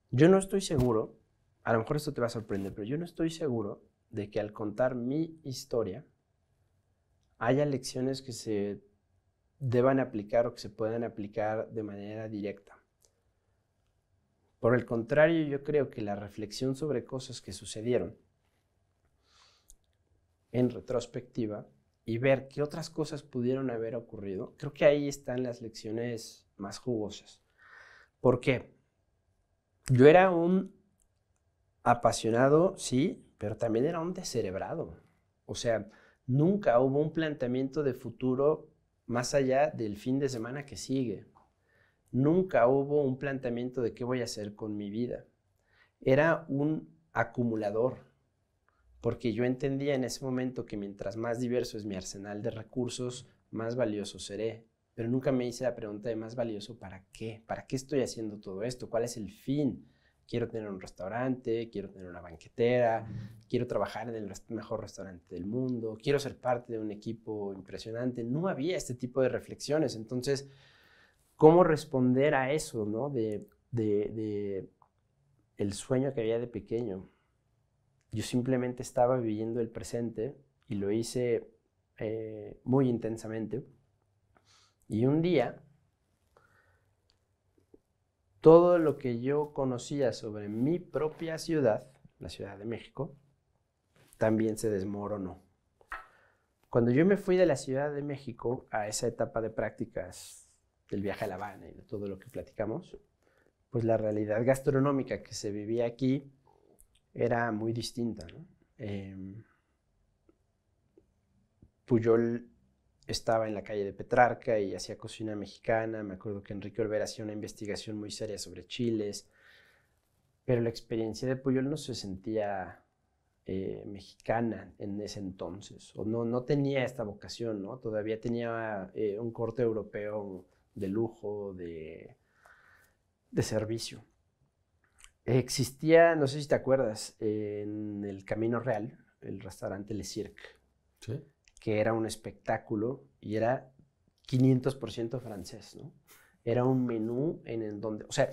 Yo no estoy seguro, a lo mejor esto te va a sorprender, pero yo no estoy seguro de que al contar mi historia haya lecciones que se deban aplicar o que se puedan aplicar de manera directa. Por el contrario, yo creo que la reflexión sobre cosas que sucedieron en retrospectiva y ver qué otras cosas pudieron haber ocurrido, creo que ahí están las lecciones más jugosas. ¿Por qué? Yo era un apasionado, sí, pero también era un descerebrado. O sea, nunca hubo un planteamiento de futuro más allá del fin de semana que sigue. Nunca hubo un planteamiento de qué voy a hacer con mi vida. Era un acumulador, porque yo entendía en ese momento que mientras más diverso es mi arsenal de recursos, más valioso seré. Pero nunca me hice la pregunta de más valioso, ¿para qué? ¿Para qué estoy haciendo todo esto? ¿Cuál es el fin? Quiero tener un restaurante, quiero tener una banquetera, quiero trabajar en el mejor restaurante del mundo, quiero ser parte de un equipo impresionante. No había este tipo de reflexiones. Entonces, ¿cómo responder a eso, ¿no? de el sueño que había de pequeño? Yo simplemente estaba viviendo el presente y lo hice muy intensamente. Y un día, todo lo que yo conocía sobre mi propia ciudad, la Ciudad de México, también se desmoronó. Cuando yo me fui de la Ciudad de México a esa etapa de prácticas del viaje a La Habana y de todo lo que platicamos, pues la realidad gastronómica que se vivía aquí era muy distinta, ¿no? Pujol estaba en la calle de Petrarca y hacía cocina mexicana. Me acuerdo que Enrique Olvera hacía una investigación muy seria sobre chiles, pero la experiencia de Pujol no se sentía mexicana en ese entonces, o no tenía esta vocación, ¿no? Todavía tenía un corte europeo de lujo, de servicio. Existía, no sé si te acuerdas, en el Camino Real, el restaurante Le Cirque, ¿Sí? que era un espectáculo y era 500% francés, ¿no? Era un menú en el donde, o sea,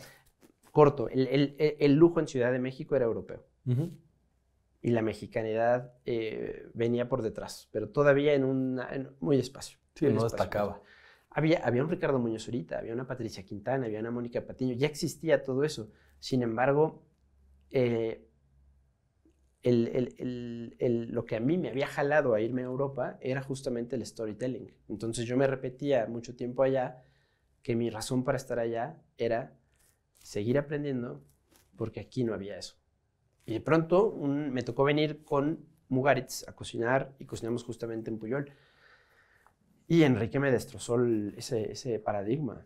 corto, el lujo en Ciudad de México era europeo. Y la mexicanidad venía por detrás, pero todavía muy despacio. Sí, muy no despacio. destacaba. Había un Ricardo Muñoz Zurita, había una Patricia Quintana, había una Mónica Patiño, ya existía todo eso. Sin embargo, lo que a mí me había jalado a irme a Europa era justamente el storytelling. Entonces yo me repetía mucho tiempo allá que mi razón para estar allá era seguir aprendiendo, porque aquí no había eso. Y de pronto me tocó venir con Mugaritz a cocinar y cocinamos justamente en Pujol. Y Enrique me destrozó ese paradigma.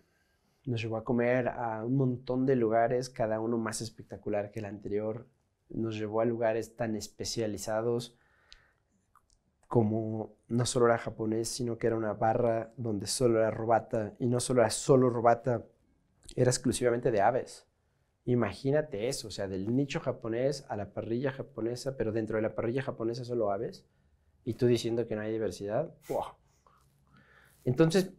Nos llevó a comer a un montón de lugares, cada uno más espectacular que el anterior. Nos llevó a lugares tan especializados como no solo era japonés, sino que era una barra donde solo era robata, y no solo era solo robata, era exclusivamente de aves. Imagínate eso, o sea, del nicho japonés a la parrilla japonesa, pero dentro de la parrilla japonesa solo aves, y tú diciendo que no hay diversidad. ¡Wow! Entonces,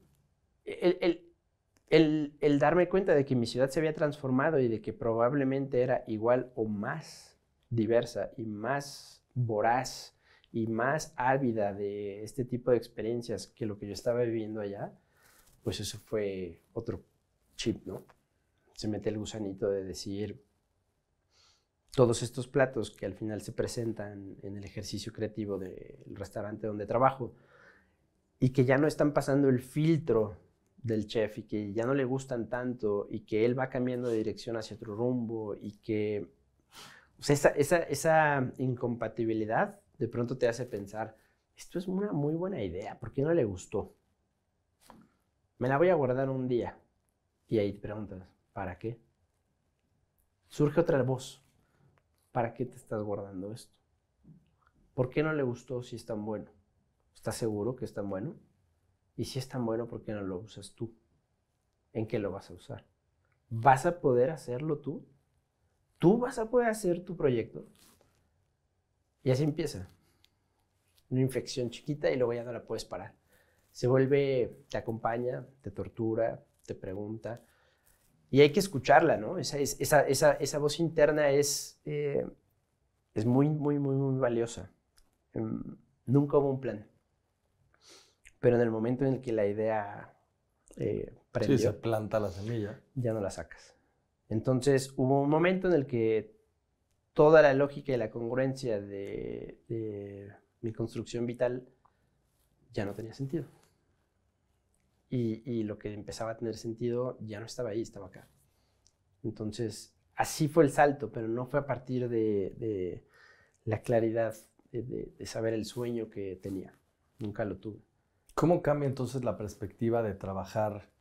el darme cuenta de que mi ciudad se había transformado y de que probablemente era igual o más diversa y más voraz y más ávida de este tipo de experiencias que lo que yo estaba viviendo allá, pues eso fue otro chip, ¿no? Se mete el gusanito de decir, todos estos platos que al final se presentan en el ejercicio creativo del restaurante donde trabajo y que ya no están pasando el filtro del chef y que ya no le gustan tanto y que él va cambiando de dirección hacia otro rumbo y que, o sea, esa incompatibilidad de pronto te hace pensar, esto es una muy buena idea, ¿por qué no le gustó? Me la voy a guardar un día. Y ahí te preguntas, ¿para qué? Surge otra voz, ¿para qué te estás guardando esto? ¿Por qué no le gustó si es tan bueno? ¿Estás seguro que es tan bueno? Y si es tan bueno, ¿por qué no lo usas tú? ¿En qué lo vas a usar? ¿Vas a poder hacerlo tú? ¿Tú vas a poder hacer tu proyecto? Y así empieza. Una infección chiquita y luego ya no la puedes parar. Se vuelve, te acompaña, te tortura, te pregunta. Y hay que escucharla, ¿no? Esa voz interna es muy, muy, muy, muy valiosa. Nunca hubo un plan. Pero en el momento en el que la idea prendió, Sí, se planta la semilla. ya no la sacas. Entonces hubo un momento en el que toda la lógica y la congruencia de mi construcción vital ya no tenía sentido. Y lo que empezaba a tener sentido ya no estaba ahí, estaba acá. Entonces, así fue el salto, pero no fue a partir de la claridad de saber el sueño que tenía. Nunca lo tuve. ¿Cómo cambia entonces la perspectiva de trabajar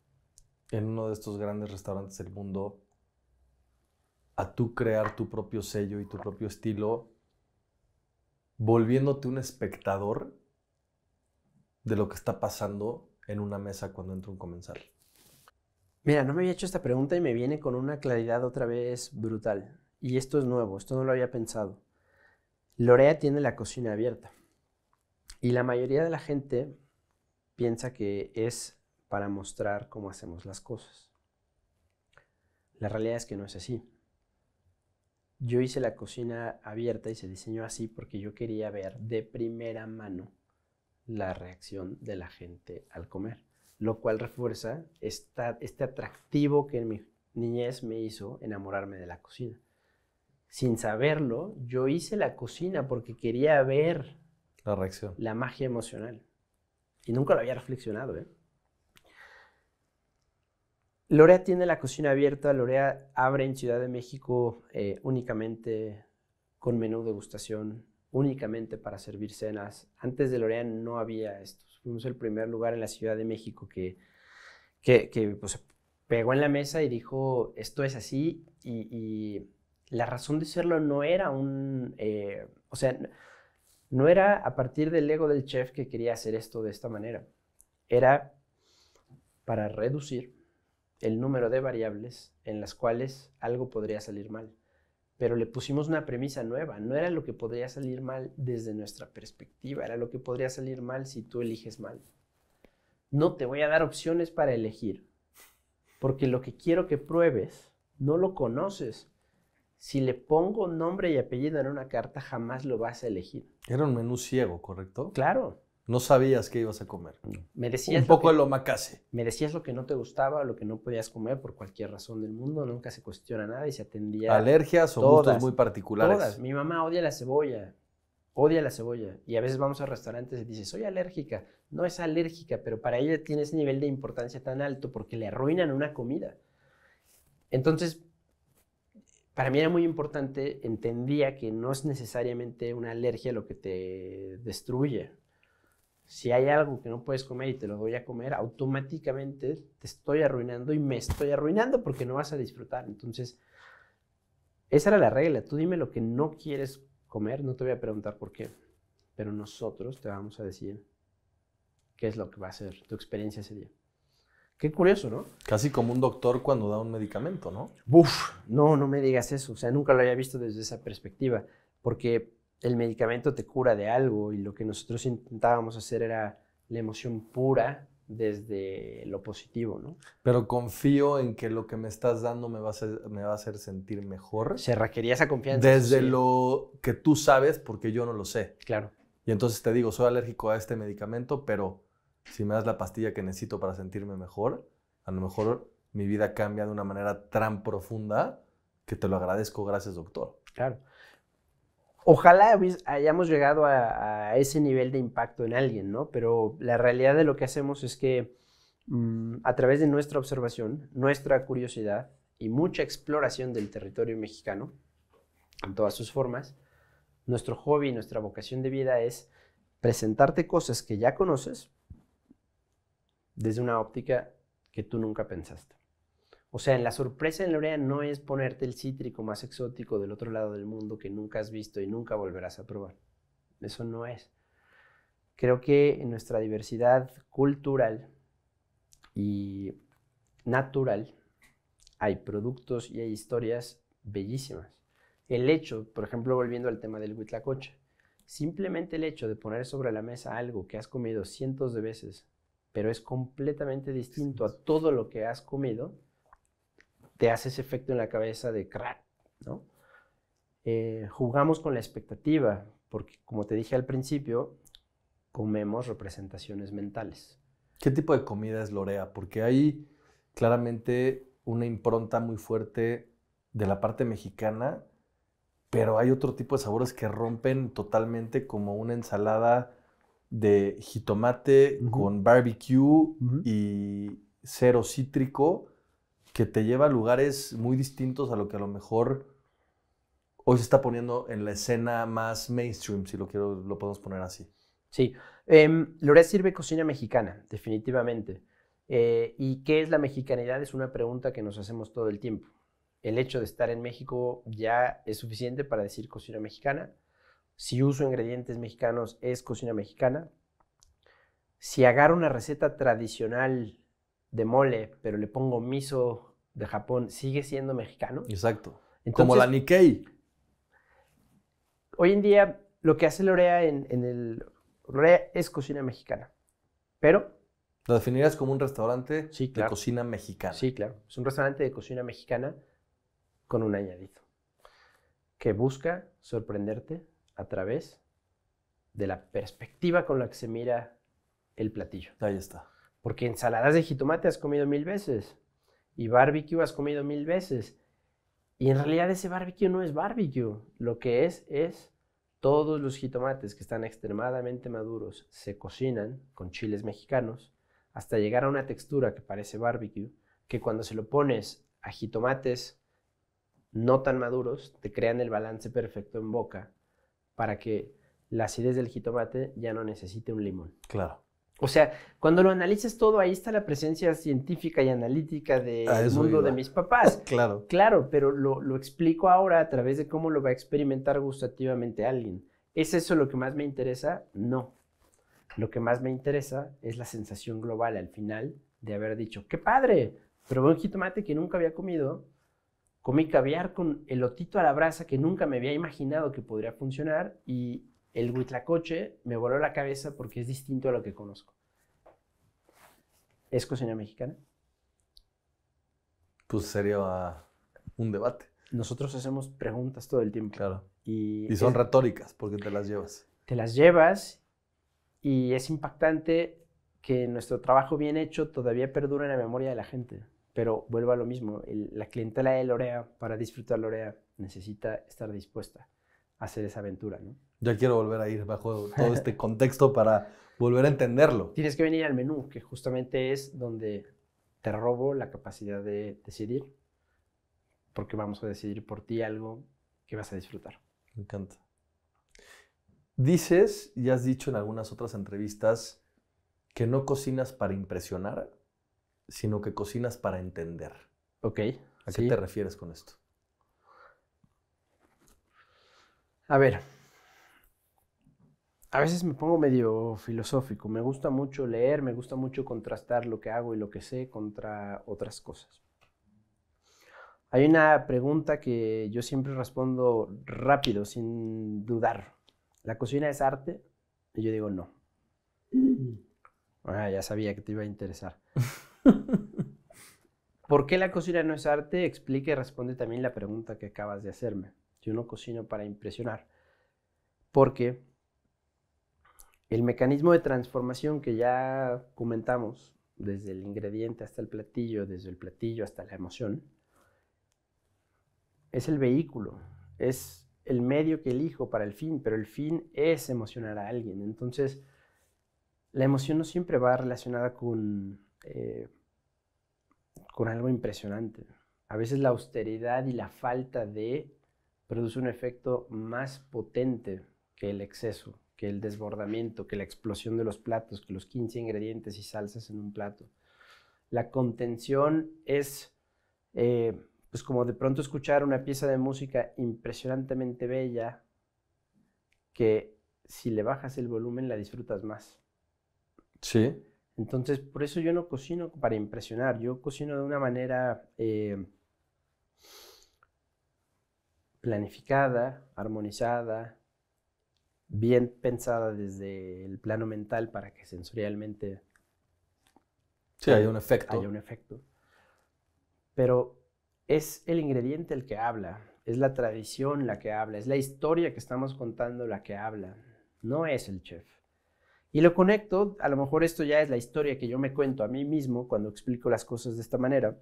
en uno de estos grandes restaurantes del mundo a tú crear tu propio sello y tu propio estilo, volviéndote un espectador de lo que está pasando en una mesa cuando entra un comensal? Mira, no me había hecho esta pregunta y me viene con una claridad otra vez brutal. Y esto es nuevo, esto no lo había pensado. Lorea tiene la cocina abierta y la mayoría de la gente piensa que es para mostrar cómo hacemos las cosas. La realidad es que no es así. Yo hice la cocina abierta y se diseñó así porque yo quería ver de primera mano la reacción de la gente al comer, lo cual refuerza este atractivo que en mi niñez me hizo enamorarme de la cocina. Sin saberlo, yo hice la cocina porque quería ver La reacción. la magia emocional. Y nunca lo había reflexionado, ¿eh? Lorea tiene la cocina abierta. Lorea abre en Ciudad de México únicamente con menú degustación, únicamente para servir cenas. Antes de Lorea no había esto. Fuimos el primer lugar en la Ciudad de México que pues, pegó en la mesa y dijo, esto es así. Y la razón de serlo no era o sea, no era a partir del ego del chef que quería hacer esto de esta manera. Era para reducir el número de variables en las cuales algo podría salir mal. Pero le pusimos una premisa nueva. No era lo que podría salir mal desde nuestra perspectiva, era lo que podría salir mal si tú eliges mal. No te voy a dar opciones para elegir, porque lo que quiero que pruebes no lo conoces. Si le pongo nombre y apellido en una carta, jamás lo vas a elegir. Era un menú ciego, ¿correcto? Claro. No sabías qué ibas a comer. Me decías un poco el omakase. Me decías lo que no te gustaba o lo que no podías comer por cualquier razón del mundo. Nunca se cuestiona nada y se atendía. ¿Alergias o gustos muy particulares? Todas. Mi mamá odia la cebolla. Odia la cebolla. Y a veces vamos a restaurantes y dices, soy alérgica. No es alérgica, pero para ella tiene ese nivel de importancia tan alto porque le arruinan una comida. Entonces, para mí era muy importante, entendía que no es necesariamente una alergia lo que te destruye. Si hay algo que no puedes comer y te lo doy a comer, automáticamente te estoy arruinando y me estoy arruinando porque no vas a disfrutar. Entonces, esa era la regla. Tú dime lo que no quieres comer, no te voy a preguntar por qué, pero nosotros te vamos a decir qué es lo que va a ser tu experiencia ese día. Qué curioso, ¿no? Casi como un doctor cuando da un medicamento, ¿no? Uf, no me digas eso. O sea, nunca lo había visto desde esa perspectiva, porque el medicamento te cura de algo y lo que nosotros intentábamos hacer era la emoción pura desde lo positivo, ¿no? Pero confío en que lo que me estás dando me va a hacer sentir mejor. Se requería esa confianza. Desde lo que tú sabes, porque yo no lo sé. Claro. Y entonces te digo, soy alérgico a este medicamento, pero si me das la pastilla que necesito para sentirme mejor, a lo mejor mi vida cambia de una manera tan profunda que te lo agradezco. Gracias, doctor. Claro. Ojalá hayamos llegado a ese nivel de impacto en alguien, ¿no? Pero la realidad de lo que hacemos es que a través de nuestra observación, nuestra curiosidad y mucha exploración del territorio mexicano, en todas sus formas, Nuestro hobby, nuestra vocación de vida es presentarte cosas que ya conoces desde una óptica que tú nunca pensaste. O sea, en la sorpresa en Lorea no es ponerte el cítrico más exótico del otro lado del mundo que nunca has visto y nunca volverás a probar. Eso no es. Creo que en nuestra diversidad cultural y natural hay productos y hay historias bellísimas. El hecho, por ejemplo, volviendo al tema del huitlacoche, simplemente el hecho de poner sobre la mesa algo que has comido cientos de veces, pero es completamente distinto a todo lo que has comido, te hace ese efecto en la cabeza de crack, ¿no? Jugamos con la expectativa, porque como te dije al principio, comemos representaciones mentales. ¿Qué tipo de comida es Lorea? Porque hay claramente una impronta muy fuerte de la parte mexicana, pero hay otro tipo de sabores que rompen totalmente, como una ensalada de jitomate con barbecue y cero cítrico, que te lleva a lugares muy distintos a lo que a lo mejor hoy se está poniendo en la escena más mainstream, si lo podemos poner así. Sí, Lorea sirve cocina mexicana, definitivamente. ¿Y qué es la mexicanidad? Es una pregunta que nos hacemos todo el tiempo. El hecho de estar en México ya es suficiente para decir cocina mexicana. Si uso ingredientes mexicanos, es cocina mexicana. Si agarro una receta tradicional de mole, pero le pongo miso de Japón, ¿sigue siendo mexicano? Exacto. Entonces, como la Nikkei. Hoy en día, lo que hace Lorea Lorea es cocina mexicana, pero... ¿Lo definirías como un restaurante Sí, claro. de cocina mexicana? Sí, claro. Es un restaurante de cocina mexicana con un añadido que busca sorprenderte a través de la perspectiva con la que se mira el platillo. Ahí está. Porque ensaladas de jitomate has comido 1000 veces y barbecue has comido 1000 veces. Y en realidad ese barbecue no es barbecue. Lo que es todos los jitomates que están extremadamente maduros se cocinan con chiles mexicanos hasta llegar a una textura que parece barbecue, que cuando se lo pones a jitomates no tan maduros, te crean el balance perfecto en boca para que la acidez del jitomate ya no necesite un limón. Claro. O sea, cuando lo analices todo, ahí está la presencia científica y analítica del mundo de mis papás. Claro. Claro, pero lo explico ahora a través de cómo lo va a experimentar gustativamente alguien. ¿Es eso lo que más me interesa? No. Lo que más me interesa es la sensación global al final de haber dicho, ¡qué padre! Probé un jitomate que nunca había comido, comí caviar con elotito a la brasa que nunca me había imaginado que podría funcionar y el huitlacoche me voló la cabeza porque es distinto a lo que conozco. ¿Es cocina mexicana? Pues sería un debate. Nosotros hacemos preguntas todo el tiempo. Claro. Y son retóricas porque te las llevas. Te las llevas y es impactante que nuestro trabajo bien hecho todavía perdura en la memoria de la gente. Pero vuelvo a lo mismo, la clientela de Lorea, para disfrutar Lorea, necesita estar dispuesta a hacer esa aventura, ¿no? Ya quiero volver a ir bajo todo este contexto para volver a entenderlo. Tienes que venir al menú, que justamente es donde te robo la capacidad de decidir, porque vamos a decidir por ti algo que vas a disfrutar. Me encanta. Dices, y has dicho en algunas otras entrevistas, que no cocinas para impresionar, sino que cocinas para entender. Ok. ¿A qué te refieres con esto? A ver, a veces me pongo medio filosófico. Me gusta mucho leer, me gusta mucho contrastar lo que hago y lo que sé contra otras cosas. Hay una pregunta que yo siempre respondo rápido, sin dudar. ¿La cocina es arte? Y yo digo no. Ya sabía que te iba a interesar. ¿Por qué la cocina no es arte? Explica y responde también la pregunta que acabas de hacerme. Yo no cocino para impresionar. Porque el mecanismo de transformación que ya comentamos, desde el ingrediente hasta el platillo, desde el platillo hasta la emoción, es el vehículo, es el medio que elijo para el fin, pero el fin es emocionar a alguien. Entonces, la emoción no siempre va relacionada con algo impresionante. A veces la austeridad y la falta de produce un efecto más potente que el exceso, que el desbordamiento, que la explosión de los platos, que los 15 ingredientes y salsas en un plato. La contención es, pues como de pronto escuchar una pieza de música impresionantemente bella, que si le bajas el volumen la disfrutas más. Sí. Entonces, por eso yo no cocino para impresionar, yo cocino de una manera planificada, armonizada, bien pensada desde el plano mental para que sensorialmente Sí, hay un efecto. haya un efecto. Pero es el ingrediente el que habla, es la tradición la que habla, es la historia que estamos contando la que habla, no es el chef. Y lo conecto, a lo mejor esto ya es la historia que yo me cuento a mí mismo cuando explico las cosas de esta manera.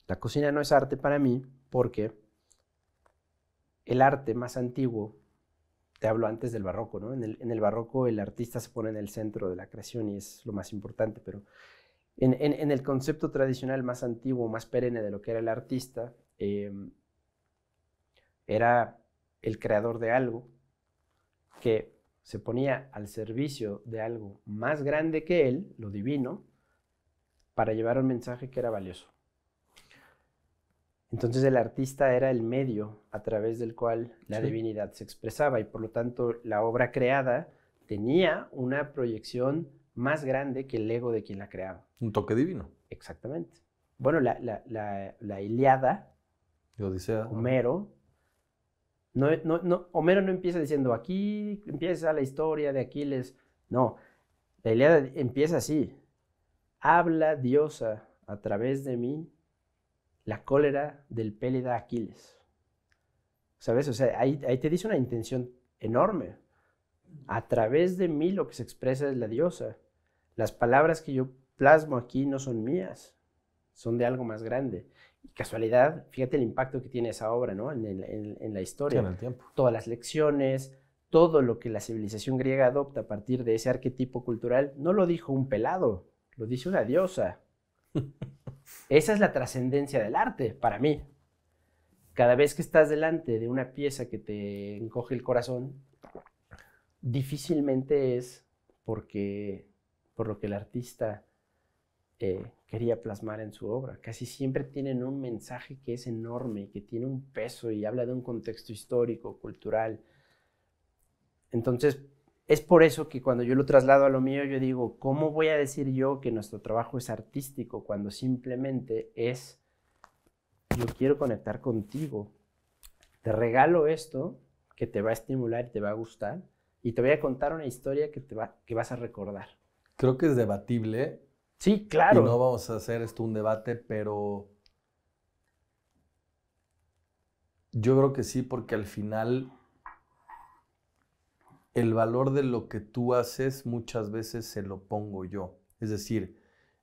La cocina no es arte para mí porque el arte más antiguo, te hablo antes del barroco, ¿no? En el barroco el artista se pone en el centro de la creación y es lo más importante, pero en el concepto tradicional más antiguo, más perenne de lo que era el artista, era el creador de algo que se ponía al servicio de algo más grande que él, lo divino, para llevar un mensaje que era valioso. Entonces el artista era el medio a través del cual la divinidad se expresaba y por lo tanto la obra creada tenía una proyección más grande que el ego de quien la creaba. Un toque divino. Exactamente. Bueno, la Ilíada, De Odisea. Homero, Homero no empieza diciendo, aquí empieza la historia de Aquiles. No, la Ilíada empieza así. Habla diosa a través de mí la cólera del pélida Aquiles. ¿Sabes? O sea, ahí te dice una intención enorme. A través de mí lo que se expresa es la diosa. Las palabras que yo plasmo aquí no son mías, son de algo más grande. Y casualidad, fíjate el impacto que tiene esa obra, ¿no? En la historia. Sí, en el tiempo. Todas las lecciones, todo lo que la civilización griega adopta a partir de ese arquetipo cultural, no lo dijo un pelado, lo dice una diosa. Esa es la trascendencia del arte, para mí. Cada vez que estás delante de una pieza que te encoge el corazón, difícilmente es por lo que el artista quería plasmar en su obra. Casi siempre tienen un mensaje que es enorme, que tiene un peso y habla de un contexto histórico, cultural. Entonces, es por eso que cuando yo lo traslado a lo mío, yo digo, ¿cómo voy a decir yo que nuestro trabajo es artístico cuando simplemente es, yo quiero conectar contigo, te regalo esto que te va a estimular y te va a gustar y te voy a contar una historia que vas a recordar? Creo que es debatible. Sí, claro. Y no vamos a hacer esto un debate, pero yo creo que sí, porque al final el valor de lo que tú haces muchas veces se lo pongo yo. Es decir,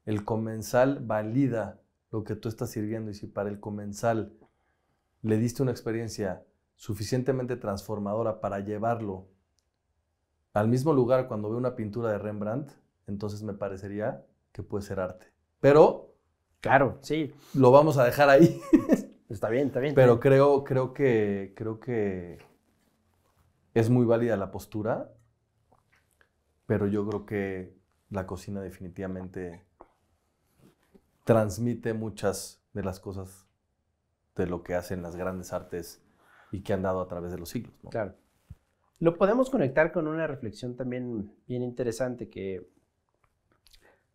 el comensal valida lo que tú estás sirviendo y si para el comensal le diste una experiencia suficientemente transformadora para llevarlo al mismo lugar cuando ve una pintura de Rembrandt, entonces me parecería que puede ser arte. Pero claro, sí. Lo vamos a dejar ahí. Está bien, está bien. Pero está bien. creo que es muy válida la postura, pero yo creo que la cocina definitivamente transmite muchas de las cosas de lo que hacen las grandes artes y que han dado a través de los siglos, ¿no? Claro. Lo podemos conectar con una reflexión también bien interesante que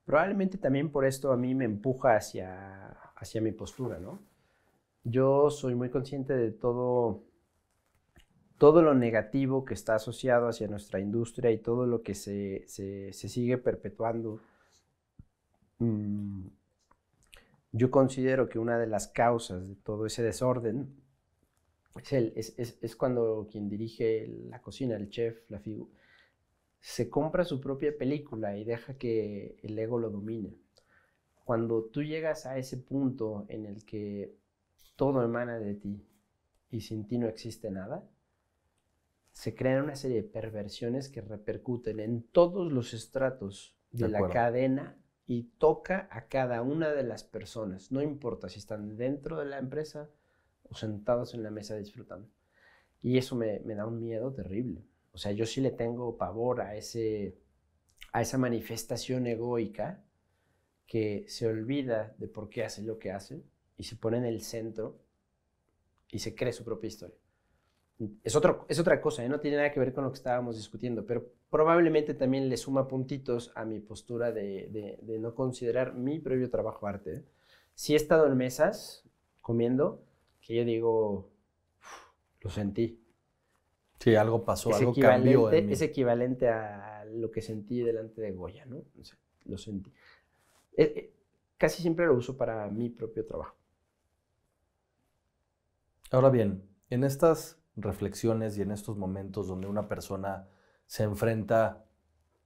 probablemente también por esto a mí me empuja hacia mi postura, ¿no? Yo soy muy consciente de todo lo negativo que está asociado hacia nuestra industria y todo lo que se sigue perpetuando. Yo considero que una de las causas de todo ese desorden es cuando quien dirige la cocina, el chef, la figura, se compra su propia película y deja que el ego lo domine. Cuando tú llegas a ese punto en el que todo emana de ti y sin ti no existe nada, se crean una serie de perversiones que repercuten en todos los estratos de la cadena y toca a cada una de las personas. No importa si están dentro de la empresa o sentados en la mesa disfrutando. Y eso me da un miedo terrible. O sea, yo sí le tengo pavor a esa manifestación egoica que se olvida de por qué hace lo que hace y se pone en el centro y se cree su propia historia. Es otra cosa, ¿eh? No tiene nada que ver con lo que estábamos discutiendo, pero probablemente también le suma puntitos a mi postura de no considerar mi propio trabajo arte, ¿eh? Sí he estado en mesas comiendo que yo digo, lo sentí. Sí, algo pasó, Es algo cambió en mí. es equivalente a lo que sentí delante de Goya, ¿no? O sea, lo sentí. Casi siempre lo uso para mi propio trabajo. Ahora bien, en estas reflexiones y en estos momentos donde una persona se enfrenta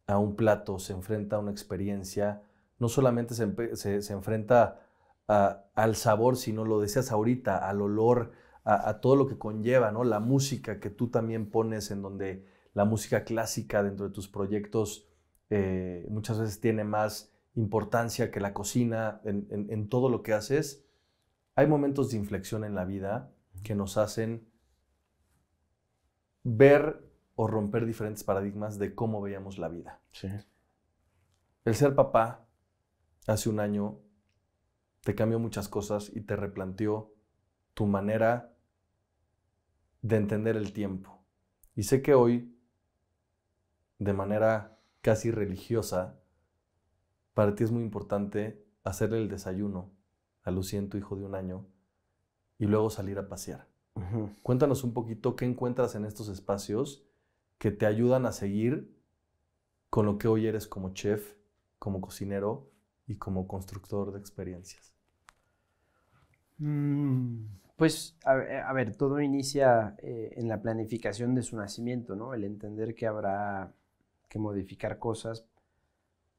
a un plato, se enfrenta a una experiencia, no solamente se enfrenta al sabor, sino lo decías ahorita, al olor, a todo lo que conlleva, ¿no? La música que tú también pones, en donde la música clásica dentro de tus proyectos muchas veces tiene más importancia que la cocina en todo lo que haces. Hay momentos de inflexión en la vida que nos hacen ver o romper diferentes paradigmas de cómo veíamos la vida. Sí. El ser papá hace un año te cambió muchas cosas y te replanteó tu manera de entender el tiempo. Y sé que hoy, de manera casi religiosa, para ti es muy importante hacerle el desayuno a Lucien, tu hijo de un año, y luego salir a pasear. Uh-huh. Cuéntanos un poquito qué encuentras en estos espacios que te ayudan a seguir con lo que hoy eres como chef, como cocinero y como constructor de experiencias. Pues, a ver, todo inicia en la planificación de su nacimiento, ¿no? El entender que habrá que modificar cosas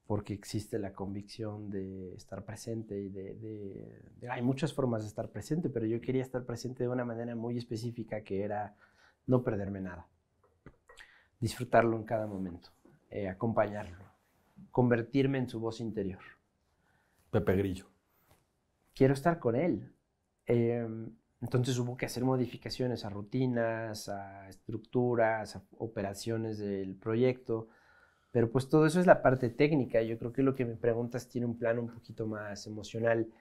porque existe la convicción de estar presente y hay muchas formas de estar presente, pero yo quería estar presente de una manera muy específica que era no perderme nada, disfrutarlo en cada momento, acompañarlo, convertirme en su voz interior. Pepe Grillo. Quiero estar con él. Entonces hubo que hacer modificaciones a rutinas, a estructuras, a operaciones del proyecto. Pero pues todo eso es la parte técnica. Yo creo que lo que me preguntas tiene un plano un poquito más emocional,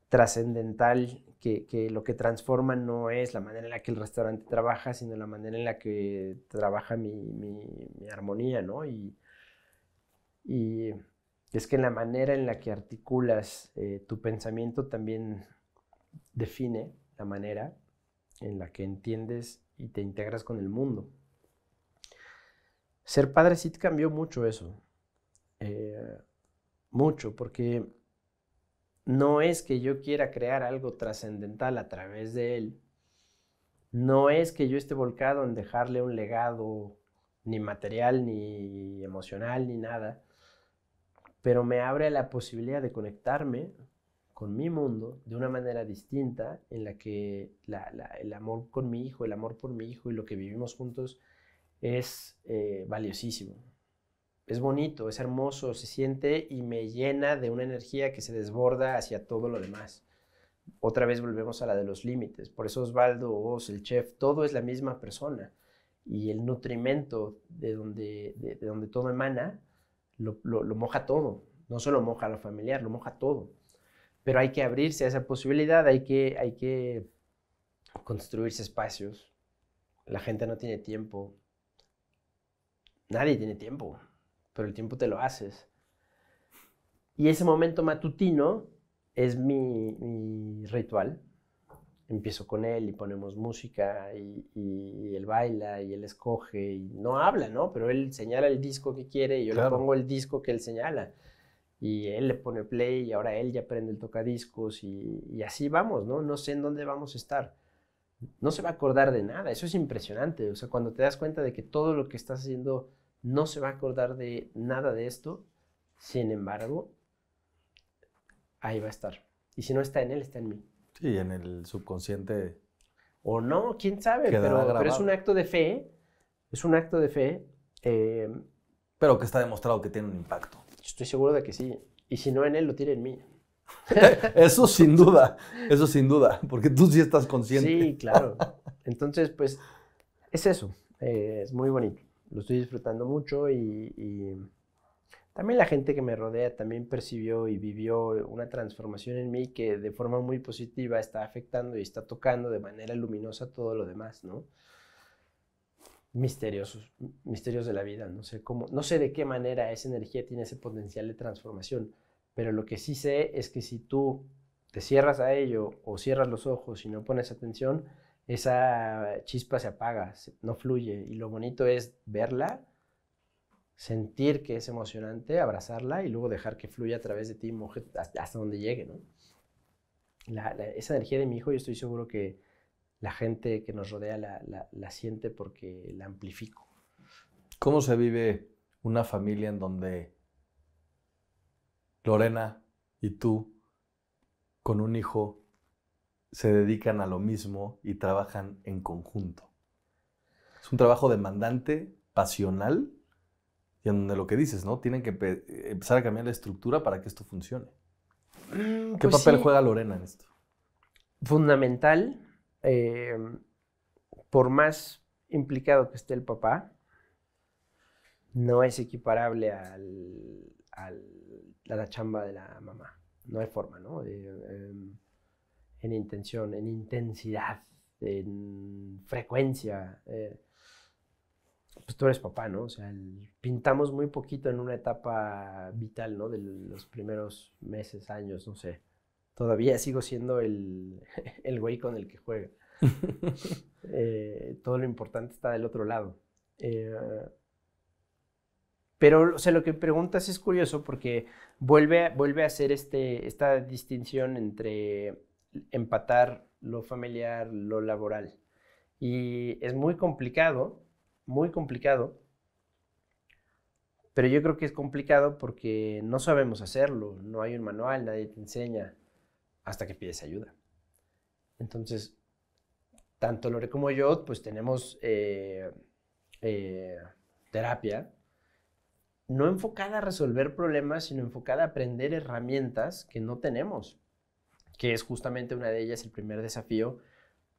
trascendental, que lo que transforma no es la manera en la que el restaurante trabaja, sino la manera en la que trabaja mi armonía, ¿no? Y es que la manera en la que articulas tu pensamiento también define la manera en la que entiendes y te integras con el mundo. Ser padre sí te cambió mucho eso, mucho, porque no es que yo quiera crear algo trascendental a través de él, no es que yo esté volcado en dejarle un legado ni material, ni emocional, ni nada, pero me abre la posibilidad de conectarme con mi mundo de una manera distinta en la que el amor con mi hijo, el amor por mi hijo y lo que vivimos juntos es valiosísimo. Es bonito, es hermoso, se siente y me llena de una energía que se desborda hacia todo lo demás. Otra vez volvemos a la de los límites. Por eso Osvaldo, vos, el chef, todo es la misma persona. Y el nutrimento de donde todo emana, lo moja todo. No solo moja a lo familiar, lo moja todo. Pero hay que abrirse a esa posibilidad, hay que construirse espacios. La gente no tiene tiempo. Nadie tiene tiempo, pero el tiempo te lo haces. Y ese momento matutino es mi ritual. Empiezo con él y ponemos música y él baila y él escoge y no habla, ¿no? Pero él señala el disco que quiere y yo le pongo el disco que él señala. Y él le pone play y ahora él ya prende el tocadiscos y así vamos, ¿no? No sé en dónde vamos a estar. No se va a acordar de nada, eso es impresionante. O sea, cuando te das cuenta de que todo lo que estás haciendo no se va a acordar de nada de esto, sin embargo, ahí va a estar. Y si no está en él, está en mí. Sí, en el subconsciente. O no, quién sabe, pero es un acto de fe. Es un acto de fe. Pero que está demostrado que tiene un impacto. Estoy seguro de que sí. Y si no en él, lo tiene en mí. Eso sin duda, porque tú sí estás consciente. Sí, claro. Entonces, pues, es eso. Es muy bonito. Lo estoy disfrutando mucho y también la gente que me rodea también percibió y vivió una transformación en mí que de forma muy positiva está afectando y está tocando de manera luminosa todo lo demás, ¿no? Misterios de la vida. No sé cómo, no sé de qué manera esa energía tiene ese potencial de transformación, pero lo que sí sé es que si tú te cierras a ello o cierras los ojos y no pones atención, esa chispa se apaga, no fluye. Y lo bonito es verla, sentir que es emocionante, abrazarla y luego dejar que fluya a través de ti, moje hasta donde llegue, ¿no? Esa energía de mi hijo yo estoy seguro que la gente que nos rodea la siente porque la amplifico. ¿Cómo se vive una familia en donde Lorena y tú, con un hijo, se dedican a lo mismo y trabajan en conjunto? Es un trabajo demandante, pasional, y en donde lo que dices, ¿no? Tienen que empezar a cambiar la estructura para que esto funcione. ¿Qué Pues papel sí, juega Lorena en esto? fundamental, por más implicado que esté el papá, no es equiparable a la chamba de la mamá. No hay forma, ¿no? En intención, en intensidad, en frecuencia. Pues tú eres papá, ¿no? O sea, pintamos muy poquito en una etapa vital, ¿no? De los primeros meses, años, no sé. Todavía sigo siendo el güey con el que juega. Todo lo importante está del otro lado. Pero, o sea, lo que preguntas es curioso porque vuelve a hacer esta distinción entre empatar lo familiar, lo laboral. Y es muy complicado, pero yo creo que es complicado porque no sabemos hacerlo, no hay un manual, nadie te enseña hasta que pides ayuda. Entonces, tanto Lore como yo, pues tenemos terapia, no enfocada a resolver problemas, sino enfocada a aprender herramientas que no tenemos, que es justamente una de ellas el primer desafío,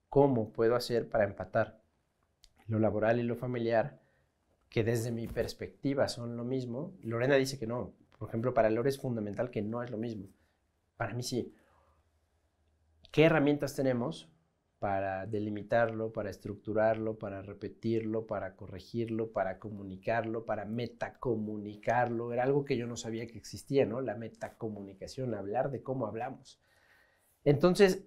cómo puedo hacer para empatar lo laboral y lo familiar, que desde mi perspectiva son lo mismo. Lorena dice que no. Por ejemplo, para Lore es fundamental que no es lo mismo. Para mí sí. ¿Qué herramientas tenemos para delimitarlo, para estructurarlo, para repetirlo, para corregirlo, para comunicarlo, para metacomunicarlo? Era algo que yo no sabía que existía, ¿no? La metacomunicación, hablar de cómo hablamos. Entonces,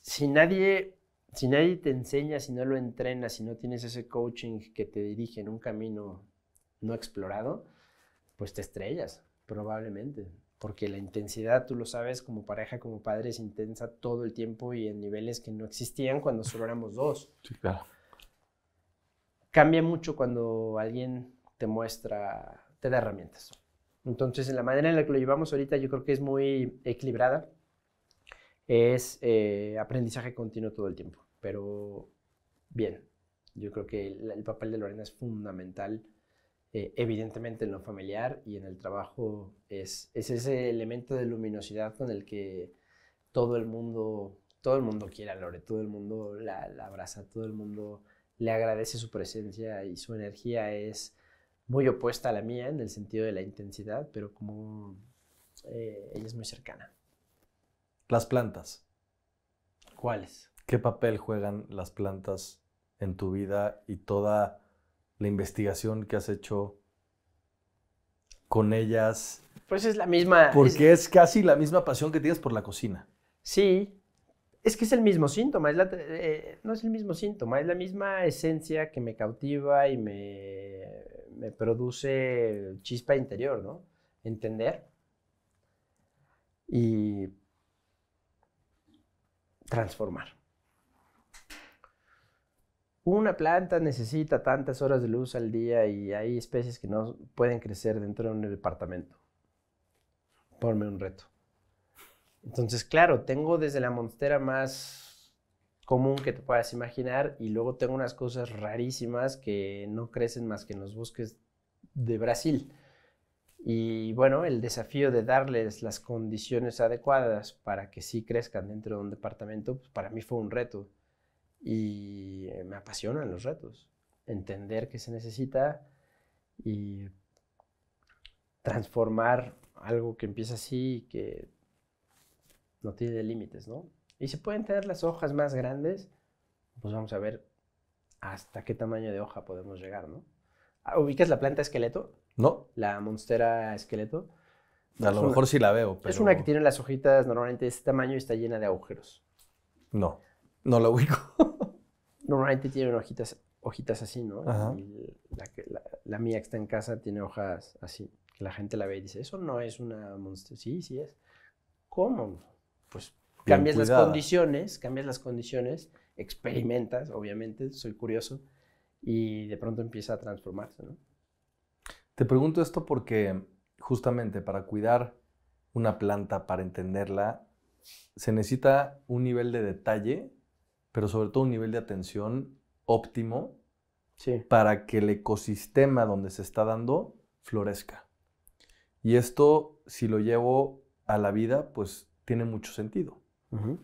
si nadie te enseña, si no lo entrenas, si no tienes ese coaching que te dirige en un camino no explorado, pues te estrellas, probablemente. Porque la intensidad, tú lo sabes, como pareja, como padre, es intensa todo el tiempo y en niveles que no existían cuando solo éramos dos. Sí, claro. Cambia mucho cuando alguien te muestra, te da herramientas. Entonces, en la manera en la que lo llevamos ahorita, yo creo que es muy equilibrada. Es aprendizaje continuo todo el tiempo, pero bien. Yo creo que el papel de Lorena es fundamental, evidentemente en lo familiar y en el trabajo es ese elemento de luminosidad con el que todo el mundo quiere a Lore, todo el mundo la abraza, todo el mundo le agradece su presencia y su energía es muy opuesta a la mía en el sentido de la intensidad, pero como ella es muy cercana. Las plantas. ¿Cuáles? ¿Qué papel juegan las plantas en tu vida y toda la investigación que has hecho con ellas? Pues es la misma. Porque es casi la misma pasión que tienes por la cocina. Sí, es que es el mismo síntoma, no es el mismo síntoma, es la misma esencia que me cautiva y me produce chispa interior, ¿no? Entender y transformar. Una planta necesita tantas horas de luz al día y hay especies que no pueden crecer dentro de un departamento. Ponme un reto. Entonces, claro, tengo desde la monstera más común que te puedas imaginar y luego tengo unas cosas rarísimas que no crecen más que en los bosques de Brasil. Y bueno, el desafío de darles las condiciones adecuadas para que sí crezcan dentro de un departamento, pues para mí fue un reto. Y me apasionan los retos. Entender qué se necesita y transformar algo que empieza así y que no tiene límites, ¿no? Y se pueden tener las hojas más grandes, pues vamos a ver hasta qué tamaño de hoja podemos llegar, ¿no? ¿Ubicas la planta esqueleto? ¿No? La monstera esqueleto. A lo mejor sí la veo, pero... Es una que tiene las hojitas normalmente de este tamaño y está llena de agujeros. No, no la ubico. Normalmente tienen hojitas así, ¿no? Ajá. Y la mía que está en casa tiene hojas así. Que la gente la ve y dice, eso no es una monstera. Sí, sí es. ¿Cómo? Pues Bien cambias cuidada. cambias las condiciones, experimentas, obviamente, soy curioso, y de pronto empieza a transformarse, ¿no? Te pregunto esto porque justamente para cuidar una planta, para entenderla, se necesita un nivel de detalle, pero sobre todo un nivel de atención óptimo Sí. para que el ecosistema donde se está dando florezca. Y esto, si lo llevo a la vida, pues tiene mucho sentido. Uh-huh.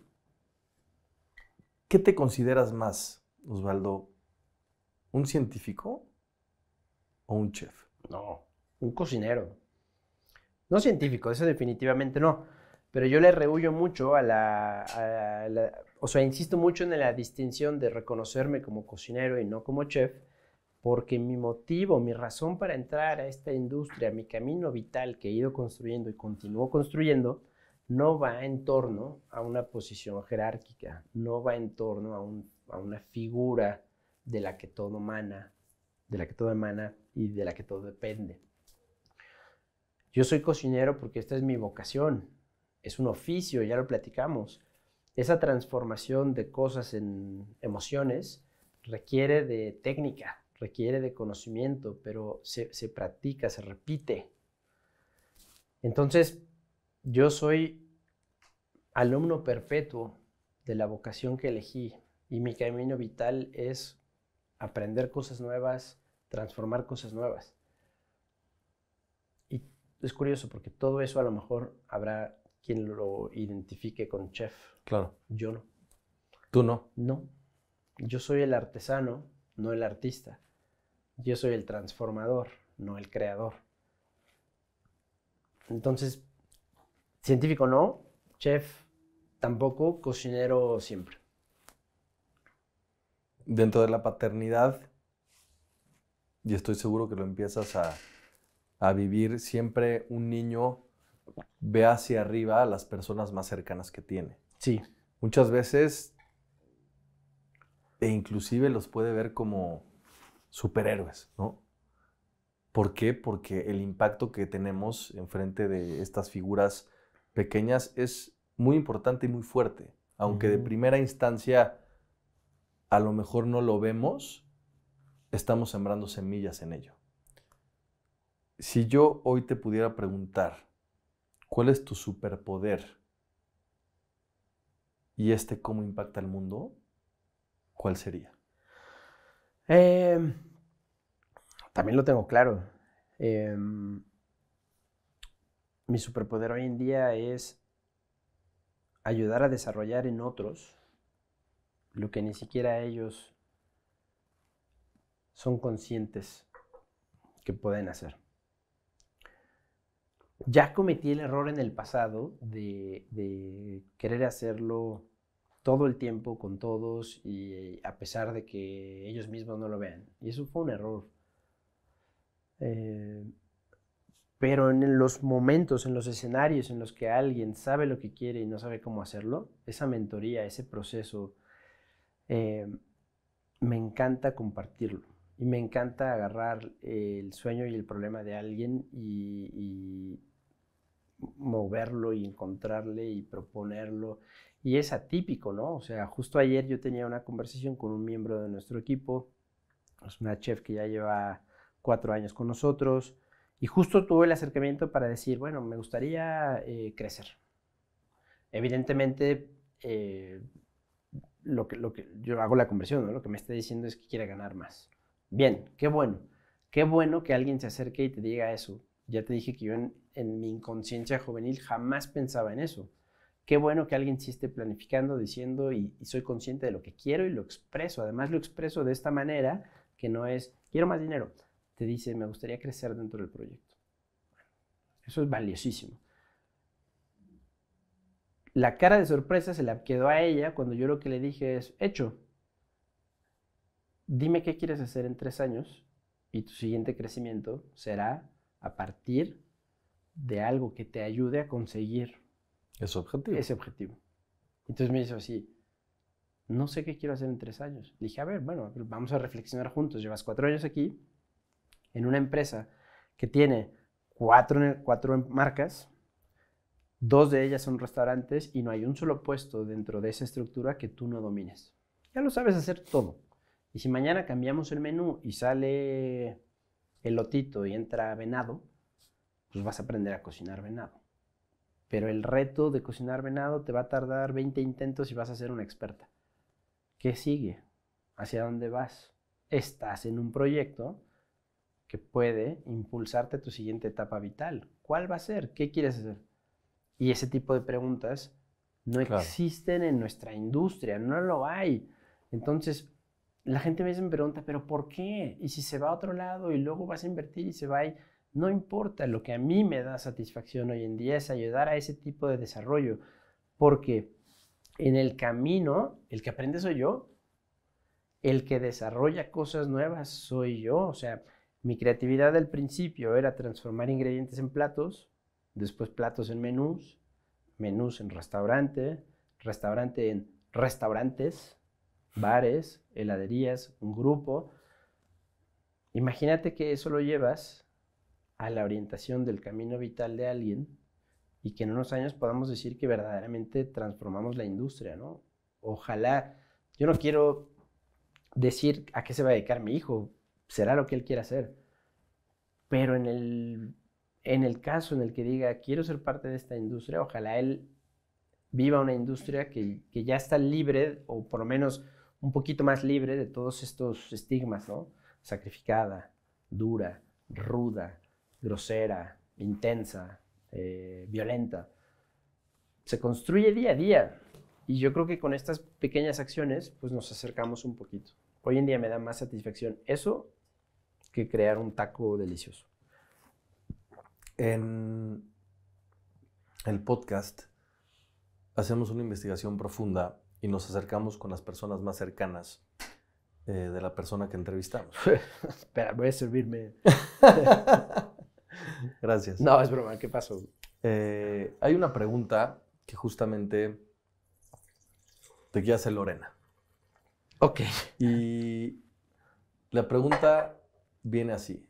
¿Qué te consideras más, Osvaldo? ¿Un científico o un chef? No, un cocinero. No científico, eso definitivamente no. Pero yo le rehuyo mucho o sea, insisto mucho en la distinción de reconocerme como cocinero y no como chef, porque mi motivo, mi razón para entrar a esta industria, mi camino vital que he ido construyendo y continúo construyendo, no va en torno a una posición jerárquica, no va en torno a una figura de la que todo emana, y de la que todo depende. Yo soy cocinero porque esta es mi vocación, es un oficio, ya lo platicamos. Esa transformación de cosas en emociones requiere de técnica, requiere de conocimiento, pero se practica, se repite. Entonces, yo soy alumno perpetuo de la vocación que elegí y mi camino vital es aprender cosas nuevas, transformar cosas nuevas. Y es curioso porque todo eso a lo mejor habrá quien lo identifique con chef. Claro. Yo no. ¿Tú no? No. Yo soy el artesano, no el artista. Yo soy el transformador, no el creador. Entonces, científico no, chef tampoco, cocinero siempre. Dentro de la paternidad, y estoy seguro que lo empiezas a vivir, siempre un niño ve hacia arriba a las personas más cercanas que tiene. Sí. Muchas veces, e inclusive los puede ver como superhéroes, ¿no? ¿Por qué? Porque el impacto que tenemos enfrente de estas figuras pequeñas es muy importante y muy fuerte. Aunque de primera instancia a lo mejor no lo vemos, estamos sembrando semillas en ello. Si yo hoy te pudiera preguntar, ¿cuál es tu superpoder? ¿Y cómo impacta el mundo? ¿Cuál sería? También lo tengo claro. Mi superpoder hoy en día es ayudar a desarrollar en otros lo que ni siquiera ellos son conscientes que pueden hacer. Ya cometí el error en el pasado de querer hacerlo todo el tiempo con todos y a pesar de que ellos mismos no lo vean. Y eso fue un error. Pero en los momentos, en los escenarios en los que alguien sabe lo que quiere y no sabe cómo hacerlo, esa mentoría, ese proceso, me encanta compartirlo. Y me encanta agarrar el sueño y el problema de alguien y moverlo y encontrarle y proponerlo. Y es atípico, ¿no? O sea, justo ayer yo tenía una conversación con un miembro de nuestro equipo, es una chef que ya lleva 4 años con nosotros, y justo tuve el acercamiento para decir, bueno, me gustaría crecer. Evidentemente, lo que yo hago la conversión, ¿no? Lo que me está diciendo es que quiere ganar más. Bien, qué bueno. Qué bueno que alguien se acerque y te diga eso. Ya te dije que yo en mi inconsciencia juvenil jamás pensaba en eso. Qué bueno que alguien sí esté planificando, diciendo y soy consciente de lo que quiero y lo expreso. Además lo expreso de esta manera que no es, quiero más dinero. Te dice, me gustaría crecer dentro del proyecto. Eso es valiosísimo. La cara de sorpresa se la quedó a ella cuando yo lo que le dije es, hecho, dime qué quieres hacer en 3 años y tu siguiente crecimiento será a partir de algo que te ayude a conseguir ese objetivo. Entonces me hizo así, no sé qué quiero hacer en 3 años. Le dije, a ver, bueno, vamos a reflexionar juntos. Llevas 4 años aquí en una empresa que tiene 4 marcas, 2 de ellas son restaurantes y no hay un solo puesto dentro de esa estructura que tú no domines. Ya lo sabes hacer todo. Y si mañana cambiamos el menú y sale elotito y entra venado, pues vas a aprender a cocinar venado. Pero el reto de cocinar venado te va a tardar 20 intentos y vas a ser una experta. ¿Qué sigue? ¿Hacia dónde vas? Estás en un proyecto que puede impulsarte a tu siguiente etapa vital. ¿Cuál va a ser? ¿Qué quieres hacer? Y ese tipo de preguntas no existen en nuestra industria, no lo hay. Entonces, la gente me pregunta, ¿pero por qué? ¿Y si se va a otro lado y luego vas a invertir y se va ahí? No importa, lo que a mí me da satisfacción hoy en día es ayudar a ese tipo de desarrollo, porque en el camino, el que aprende soy yo, el que desarrolla cosas nuevas soy yo. O sea, mi creatividad al principio era transformar ingredientes en platos, después platos en menús, menús en restaurante, restaurante en restaurantes, bares, heladerías, un grupo. Imagínate que eso lo llevas a la orientación del camino vital de alguien y que en unos años podamos decir que verdaderamente transformamos la industria, ¿no? Ojalá, yo no quiero decir a qué se va a dedicar mi hijo, será lo que él quiera hacer, pero en el caso en el que diga, quiero ser parte de esta industria, ojalá él viva una industria que ya está libre, o por lo menos un poquito más libre de todos estos estigmas, ¿no? Sacrificada, dura, ruda, grosera, intensa, violenta. Se construye día a día. Y yo creo que con estas pequeñas acciones, pues nos acercamos un poquito. Hoy en día me da más satisfacción eso que crear un taco delicioso. En el podcast hacemos una investigación profunda y nos acercamos con las personas más cercanas de la persona que entrevistamos. Espera, voy a servirme. Gracias. No, es broma, ¿qué pasó? Hay una pregunta que justamente te quiere hacer Lorena. Ok. Y la pregunta viene así.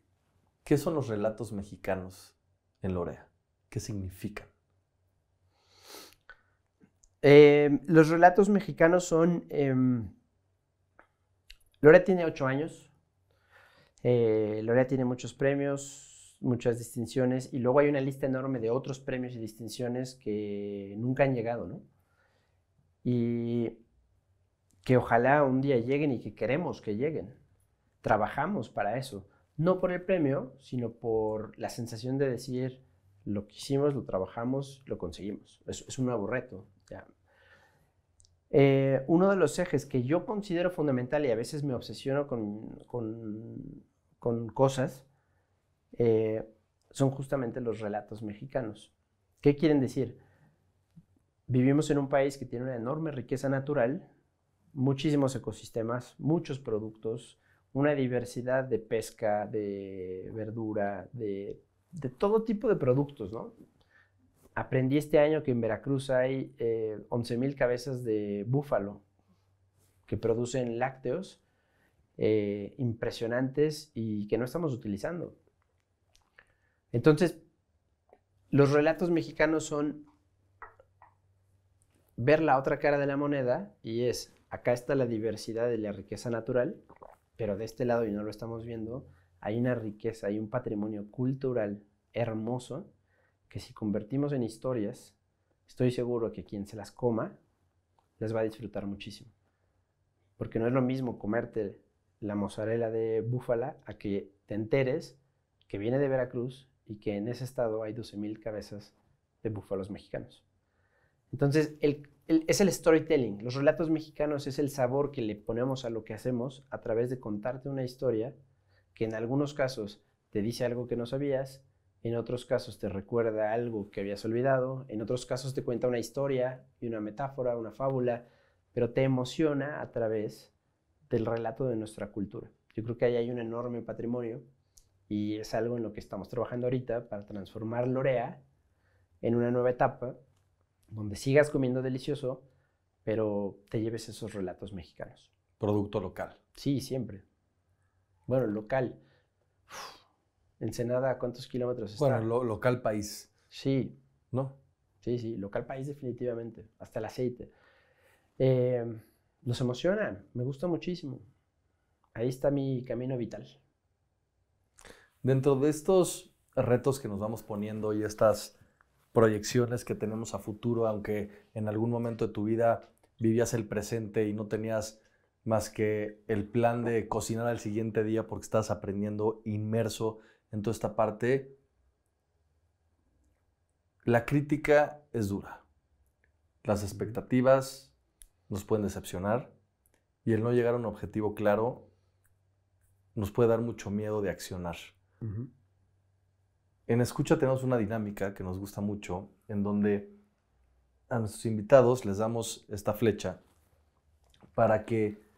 ¿Qué son los relatos mexicanos en Lorea? ¿Qué significan? Los relatos mexicanos son... Lorea tiene 8 años. Lorea tiene muchos premios, muchas distinciones, y luego hay una lista enorme de otros premios y distinciones que nunca han llegado, ¿no? Y que ojalá un día lleguen y que queremos que lleguen. Trabajamos para eso. No por el premio, sino por la sensación de decir, lo que hicimos, lo trabajamos, lo conseguimos. Es un nuevo reto. Ya. Uno de los ejes que yo considero fundamental y a veces me obsesiono con cosas son justamente los relatos mexicanos. ¿Qué quieren decir? Vivimos en un país que tiene una enorme riqueza natural, muchísimos ecosistemas, muchos productos, una diversidad de pesca, de verdura, de todo tipo de productos, ¿no? Aprendí este año que en Veracruz hay 11,000 cabezas de búfalo que producen lácteos impresionantes y que no estamos utilizando. Entonces, los relatos mexicanos son ver la otra cara de la moneda y es, acá está la diversidad de la riqueza natural, pero de este lado, y no lo estamos viendo, hay una riqueza, hay un patrimonio cultural hermoso que si convertimos en historias, estoy seguro que quien se las coma las va a disfrutar muchísimo. Porque no es lo mismo comerte la mozzarella de búfala a que te enteres que viene de Veracruz y que en ese estado hay 12,000 cabezas de búfalos mexicanos. Entonces, es el storytelling. Los relatos mexicanos es el sabor que le ponemos a lo que hacemos a través de contarte una historia que en algunos casos te dice algo que no sabías, en otros casos te recuerda algo que habías olvidado, en otros casos te cuenta una historia y una metáfora, una fábula, pero te emociona a través del relato de nuestra cultura. Yo creo que ahí hay un enorme patrimonio y es algo en lo que estamos trabajando ahorita para transformar Lorea en una nueva etapa donde sigas comiendo delicioso, pero te lleves esos relatos mexicanos. Producto local. Sí, siempre. Bueno, local. Ensenada, ¿cuántos kilómetros está? Bueno, local país. Sí. ¿No? Sí, local país definitivamente. Hasta el aceite. Nos emociona, me gusta muchísimo. Ahí está mi camino vital. Dentro de estos retos que nos vamos poniendo y estas proyecciones que tenemos a futuro, aunque en algún momento de tu vida vivías el presente y no tenías más que el plan de cocinar al siguiente día porque estás aprendiendo inmerso en toda esta parte, la crítica es dura. Las expectativas nos pueden decepcionar y el no llegar a un objetivo claro nos puede dar mucho miedo de accionar. Uh-huh. En Escucha tenemos una dinámica que nos gusta mucho, en donde a nuestros invitados les damos esta flecha para que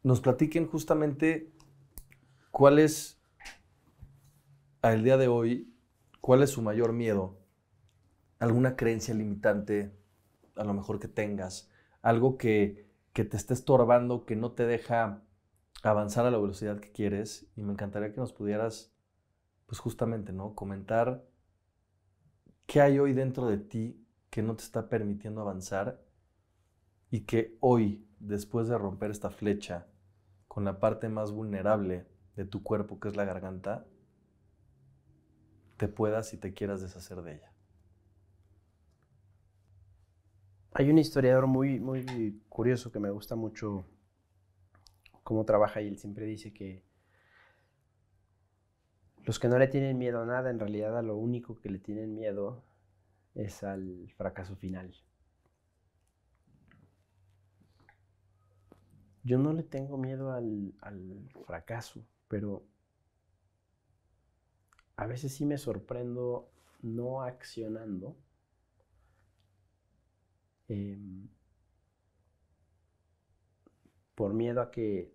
nos platiquen justamente cuál es, al día de hoy, cuál es su mayor miedo, alguna creencia limitante, a lo mejor que tengas, algo que te esté estorbando, que no te deja avanzar a la velocidad que quieres, y me encantaría que nos pudieras, pues justamente, ¿no?, comentar qué hay hoy dentro de ti que no te está permitiendo avanzar y que hoy, después de romper esta flecha con la parte más vulnerable de tu cuerpo, que es la garganta, te puedas y te quieras deshacer de ella. Hay un historiador muy, muy curioso que me gusta mucho cómo trabaja y él siempre dice que los que no le tienen miedo a nada, en realidad a lo único que le tienen miedo es al fracaso final. Yo no le tengo miedo al fracaso, pero a veces sí me sorprendo no accionando por miedo a que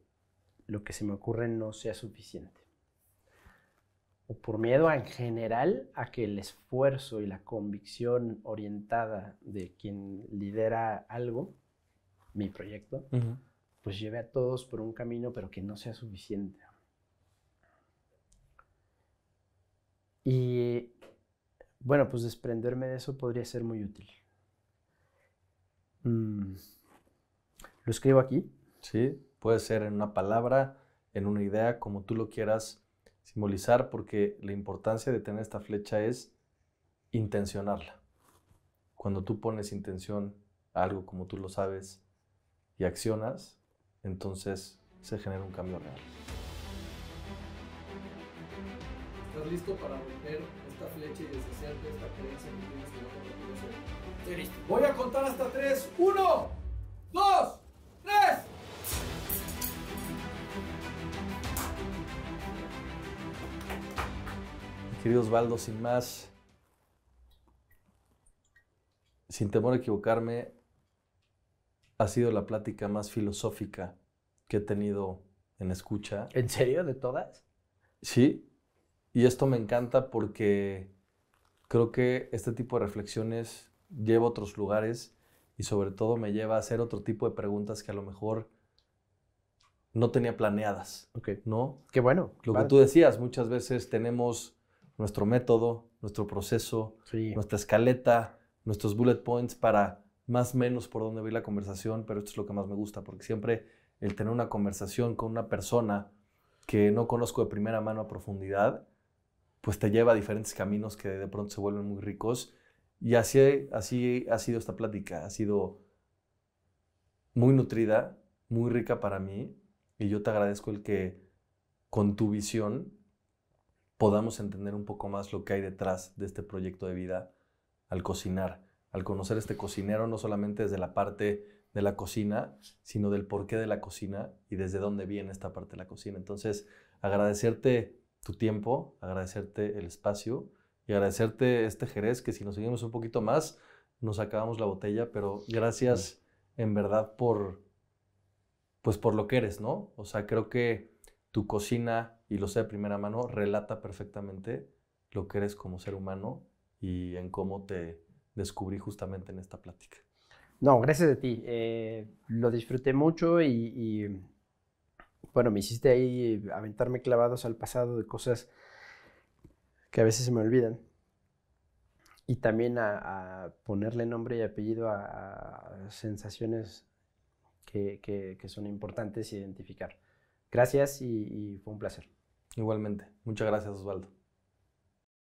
lo que se me ocurre no sea suficiente. O por miedo en general a que el esfuerzo y la convicción orientada de quien lidera algo, mi proyecto, uh-huh, pues lleve a todos por un camino, pero que no sea suficiente. Y bueno, pues desprenderme de eso podría ser muy útil. ¿Lo escribo aquí? Sí, puede ser en una palabra, en una idea, como tú lo quieras simbolizar, porque la importancia de tener esta flecha es intencionarla. Cuando tú pones intención a algo como tú lo sabes y accionas, entonces se genera un cambio real. ¿Estás listo para romper esta flecha y deshacerte de esta creencia que tienes que no te hacer? Estoy listo. Voy a contar hasta 3. 1, 2, 3. Querido Osvaldo, sin más, sin temor a equivocarme, ha sido la plática más filosófica que he tenido en Escucha. ¿En serio? ¿De todas? Sí, y esto me encanta porque creo que este tipo de reflexiones lleva a otros lugares y sobre todo me lleva a hacer otro tipo de preguntas que a lo mejor no tenía planeadas, okay, ¿no? Qué bueno. Lo que tú decías, muchas veces tenemos nuestro método, nuestro proceso, sí, nuestra escaleta, nuestros bullet points para más o menos por dónde va la conversación, pero esto es lo que más me gusta, porque siempre el tener una conversación con una persona que no conozco de primera mano a profundidad, pues te lleva a diferentes caminos que de pronto se vuelven muy ricos. Y así ha sido esta plática, ha sido muy nutrida, muy rica para mí, y yo te agradezco el que con tu visión podamos entender un poco más lo que hay detrás de este proyecto de vida al cocinar, al conocer este cocinero, no solamente desde la parte de la cocina, sino del porqué de la cocina y desde dónde viene esta parte de la cocina. Entonces, agradecerte tu tiempo, agradecerte el espacio y agradecerte este Jerez, que si nos seguimos un poquito más, nos acabamos la botella, pero gracias en verdad pues por lo que eres, ¿no? O sea, creo que tu cocina, y lo sé de primera mano, relata perfectamente lo que eres como ser humano y en cómo te descubrí justamente en esta plática. No, gracias a ti. Lo disfruté mucho bueno, me hiciste ahí aventarme clavados al pasado de cosas que a veces se me olvidan. Y también a ponerle nombre y apellido a sensaciones que son importantes identificar. Gracias y fue un placer. Igualmente. Muchas gracias, Osvaldo.